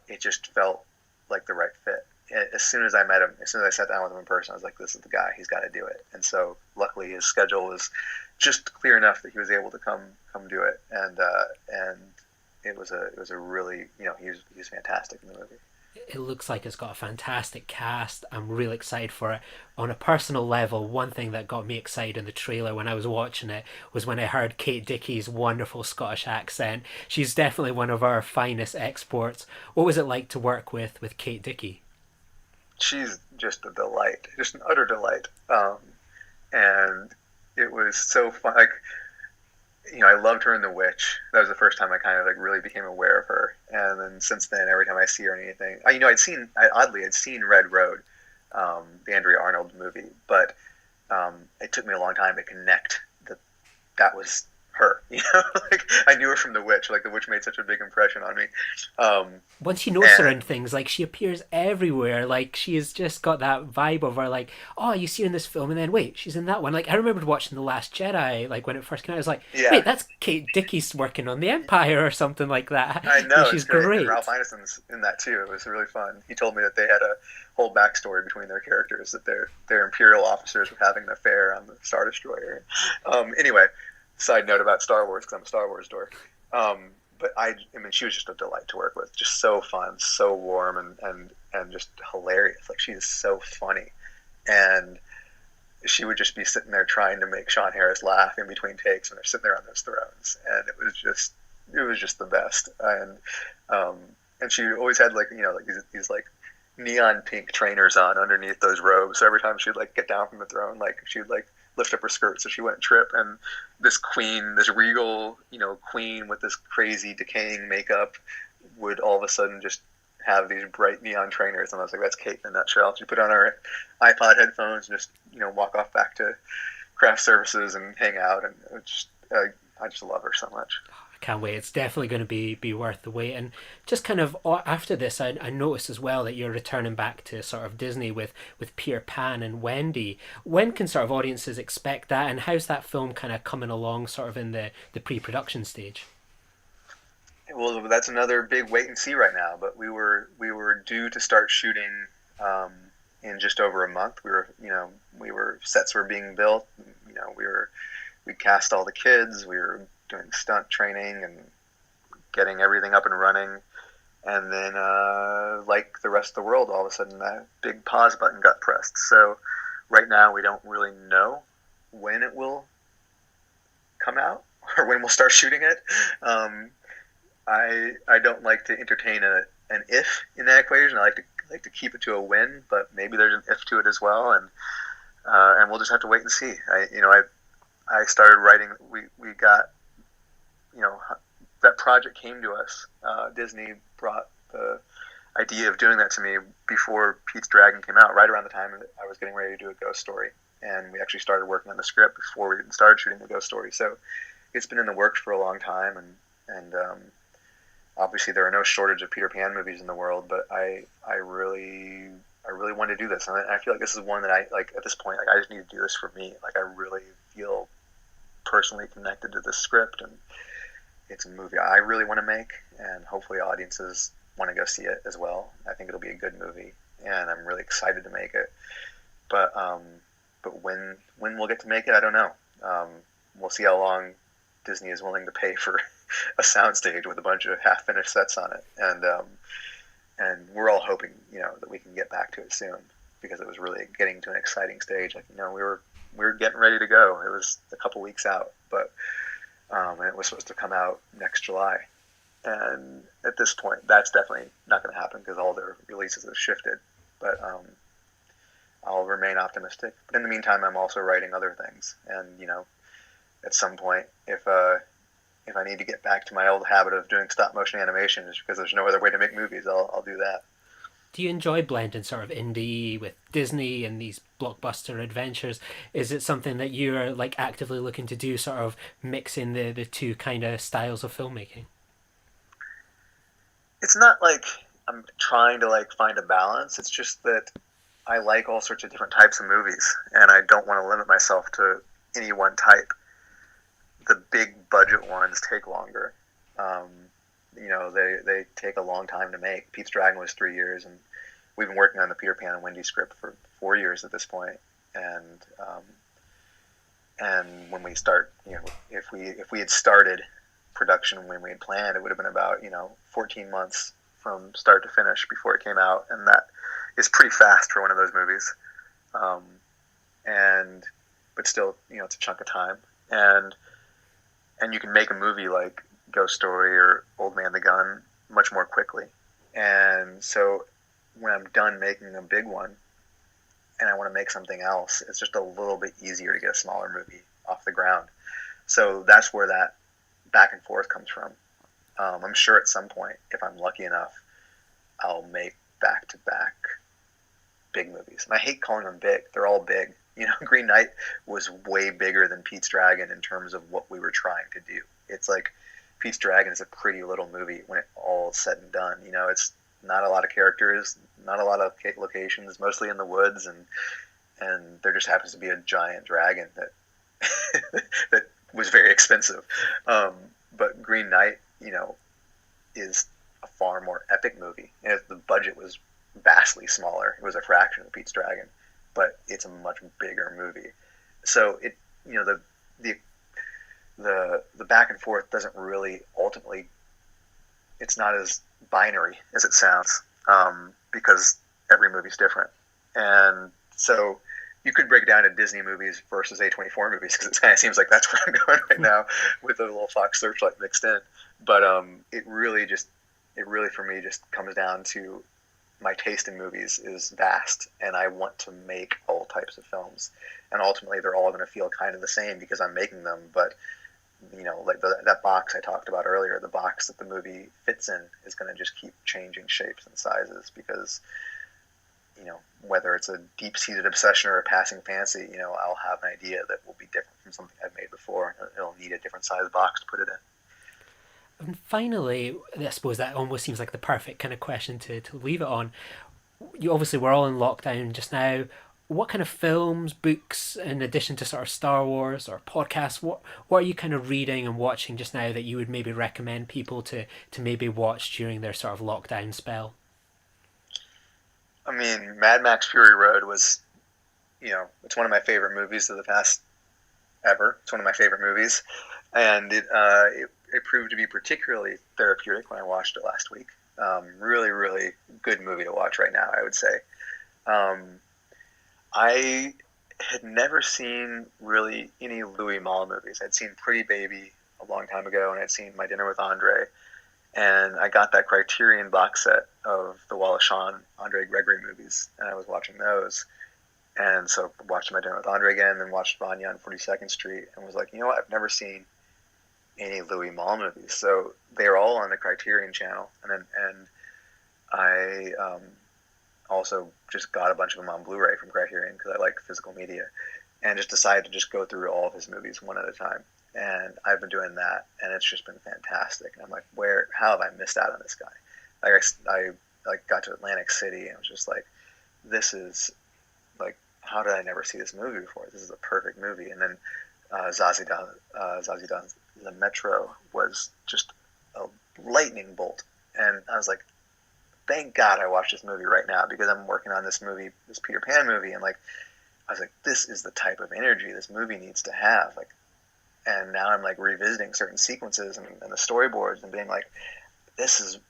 it just felt like the right fit. As soon as I met him, as soon as I sat down with him in person, I was like, this is the guy. He's got to do it. And so luckily his schedule was just clear enough that he was able to come do it. And it was a really, he's fantastic in the movie. It looks like it's got a fantastic cast. I'm really excited for it. On a personal level, one thing that got me excited in the trailer when I was watching it was when I heard Kate Dickie's wonderful Scottish accent. She's definitely one of our finest exports. What was it like to work with Kate Dickie? She's just a delight, just an utter delight. And it was so fun. Like, I loved her in The Witch. That was the first time I kind of like really became aware of her. And then since then, every time I see her in anything, I'd seen Red Road, the Andrea Arnold movie, but it took me a long time to connect that was her. Like I knew her from The Witch. Like The Witch made such a big impression on me. Once you notice her in things, like she appears everywhere. Like she has just got that vibe of her. Like, oh, you see her in this film, and then wait, she's in that one. Like I remembered watching The Last Jedi. Like when it first came out, I was like, yeah. Wait, that's Kate Dickie's working on the Empire or something like that. I know, she's great. And Ralph Ineson's in that too. It was really fun. He told me that they had a whole backstory between their characters, that their Imperial officers were having an affair on the Star Destroyer. Anyway. Side note about Star Wars, because I'm a Star Wars dork. But she was just a delight to work with. Just so fun, so warm, and just hilarious. Like she is so funny, and she would just be sitting there trying to make Sean Harris laugh in between takes when they're sitting there on those thrones, and it was just the best. And she always had like these like neon pink trainers on underneath those robes. So every time she'd like get down from the throne, like she'd like lift up her skirt so she wouldn't trip. And this regal, queen with this crazy decaying makeup would all of a sudden just have these bright neon trainers. And I was like, that's Kate in a nutshell. She put on her iPod headphones and just, walk off back to craft services and hang out. And I just love her so much. I can't wait. It's definitely going to be worth the wait. And just kind of after this, I noticed as well that you're returning back to sort of Disney with Peter Pan and Wendy. When can sort of audiences expect that, and how's that film kind of coming along sort of in the pre-production stage? Well, that's another big wait and see right now. But we were due to start shooting um, in just over a month. We were sets were being built. We cast all the kids. We were doing stunt training and getting everything up and running. And then, like the rest of the world, all of a sudden that big pause button got pressed. So right now we don't really know when it will come out or when we'll start shooting it. Um, I don't like to entertain an if in that equation. I like to keep it to a win, but maybe there's an if to it as well, and we'll just have to wait and see. I started writing. We got you know that project came to us. Disney brought the idea of doing that to me before Pete's Dragon came out, right around the time that I was getting ready to do a ghost story, and we actually started working on the script before we even started shooting the ghost story. So it's been in the works for a long time, and obviously there are no shortage of Peter Pan movies in the world, but I really want to do this, and I feel like this is one that I like at this point. Like I just need to do this for me. Like I really feel personally connected to this script, and it's a movie I really want to make, and hopefully audiences want to go see it as well. I think it'll be a good movie, and I'm really excited to make it. But when we'll get to make it, I don't know. Um, we'll see how long Disney is willing to pay for a soundstage with a bunch of half finished sets on it, and we're all hoping that we can get back to it soon because it was really getting to an exciting stage. Like we were getting ready to go. It was a couple weeks out, but and it was supposed to come out next July. And at this point, that's definitely not going to happen because all their releases have shifted. But I'll remain optimistic. But in the meantime, I'm also writing other things. And at some point, if I need to get back to my old habit of doing stop motion animation, just because there's no other way to make movies, I'll do that. Do you enjoy blending sort of indie with Disney and these blockbuster adventures? Is it something that you're like actively looking to do, sort of mixing the two kind of styles of filmmaking? It's not like I'm trying to like find a balance. It's just that I like all sorts of different types of movies, and I don't want to limit myself to any one type. The big budget ones take longer. Um, they take a long time to make. Pete's Dragon was 3 years, and we've been working on the Peter Pan and Wendy script for 4 years at this point. And when we start, if we had started production when we had planned, it would have been about 14 months from start to finish before it came out, and that is pretty fast for one of those movies. Um, and but still, it's a chunk of time, and you can make a movie like Ghost Story or Old Man the Gun much more quickly. And so when I'm done making a big one and I want to make something else, it's just a little bit easier to get a smaller movie off the ground. So that's where that back and forth comes from. I'm sure at some point, if I'm lucky enough, I'll make back to back big movies. And I hate calling them big. They're all big. Green Knight was way bigger than Pete's Dragon in terms of what we were trying to do. It's like Pete's Dragon is a pretty little movie when it all is said and done. It's not a lot of characters, not a lot of locations, mostly in the woods, and there just happens to be a giant dragon that that was very expensive. But Green Knight, is a far more epic movie. And the budget was vastly smaller. It was a fraction of Pete's Dragon, but it's a much bigger movie. So the the back and forth doesn't really ultimately. It's not as binary as it sounds, because every movie's different, and so you could break it down to Disney movies versus A24 movies because it kind of seems like that's where I'm going right now with a little Fox Searchlight mixed in. But it really for me just comes down to my taste in movies is vast, and I want to make all types of films, and ultimately they're all going to feel kind of the same because I'm making them. But like that box I talked about earlier, the box that the movie fits in is going to just keep changing shapes and sizes because whether it's a deep-seated obsession or a passing fancy, I'll have an idea that will be different from something I've made before. It'll need a different size box to put it in. And finally, I suppose that almost seems like the perfect kind of question to leave it on. You obviously we're all in lockdown just now. what kind of films, books, in addition to sort of Star Wars or podcasts, what are you kind of reading and watching just now that you would maybe recommend people to maybe watch during their sort of lockdown spell? I mean, Mad Max Fury Road was, it's one of my favorite movies of the past ever. It's one of my favorite movies, and it proved to be particularly therapeutic when I watched it last week. Really, really good movie to watch right now, I would say. Um, I had never seen really any Louis Malle movies. I'd seen Pretty Baby a long time ago, and I'd seen My Dinner with Andre, and I got that Criterion box set of the Wallace Shawn Andre Gregory movies, and I was watching those. And so watched My Dinner with Andre again, then watched Vanya on 42nd Street, and was like, you know what? I've never seen any Louis Malle movies. So they're all on the Criterion channel, and I also just got a bunch of them on Blu-ray from Criterion because I like physical media, and just decided to just go through all of his movies one at a time. And I've been doing that, and it's just been fantastic. And I'm like, how have I missed out on this guy? Like I like got to Atlantic City and was just like, this is like, how did I never see this movie before? This is a perfect movie. And then Zazie the Metro was just a lightning bolt, and I was like, thank God I watched this movie right now because I'm working on this movie, this Peter Pan movie, and like I was like, this is the type of energy this movie needs to have. Like, and now I'm like revisiting certain sequences and the storyboards and being like, this is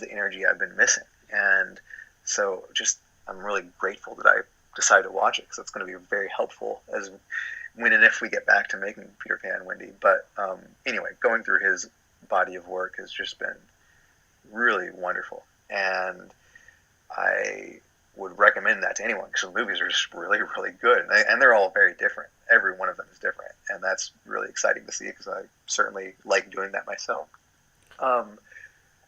the energy I've been missing. And so just I'm really grateful that I decided to watch it because it's going to be very helpful as when and if we get back to making Peter Pan, Wendy. But anyway, going through his body of work has just been really wonderful, and I would recommend that to anyone because the movies are just really, really good, and they're all very different. Every one of them is different, and that's really exciting to see because I certainly like doing that myself. Um,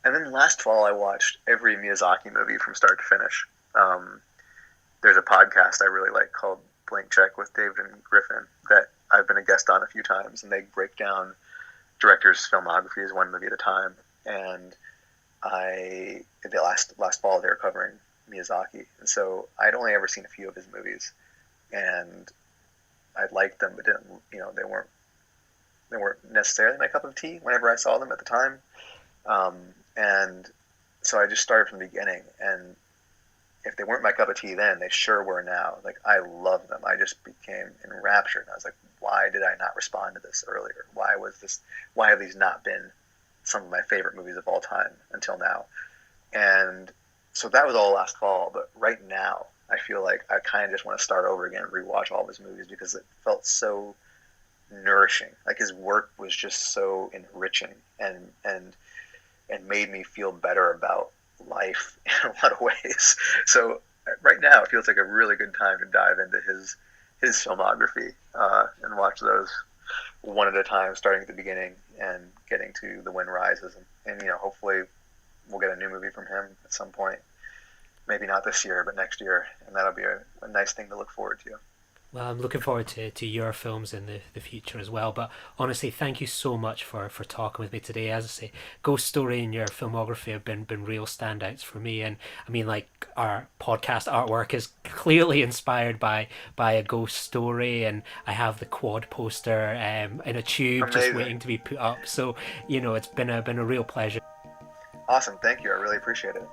and then last fall, I watched every Miyazaki movie from start to finish. There's a podcast I really like called Blank Check with David and Griffin that I've been a guest on a few times, and they break down directors' filmographies one movie at a time. And the last fall they were covering Miyazaki, and so I'd only ever seen a few of his movies, and I liked them, but didn't, they weren't necessarily my cup of tea whenever I saw them at the time. And so I just started from the beginning, and if they weren't my cup of tea then, they sure were now. Like, I love them. I just became enraptured, and I was like, why did I not respond to this earlier? Why have these not been some of my favorite movies of all time until now? And so that was all last fall, but right now I feel like I kind of just want to start over again and rewatch all of his movies because it felt so nourishing. Like, his work was just so enriching and made me feel better about life in a lot of ways. So right now it feels like a really good time to dive into his filmography and watch those one at a time, starting at the beginning and getting to The Wind Rises, and hopefully we'll get a new movie from him at some point. Maybe not this year, but next year, and that'll be a nice thing to look forward to. Well, I'm looking forward to your films in the future as well. But honestly, thank you so much for talking with me today. As I say, Ghost Story and your filmography have been real standouts for me. And I mean, like, our podcast artwork is clearly inspired by a ghost story, and I have the quad poster in a tube Amazing. just waiting to be put up. So it's been a real pleasure. Awesome, thank you. I really appreciate it.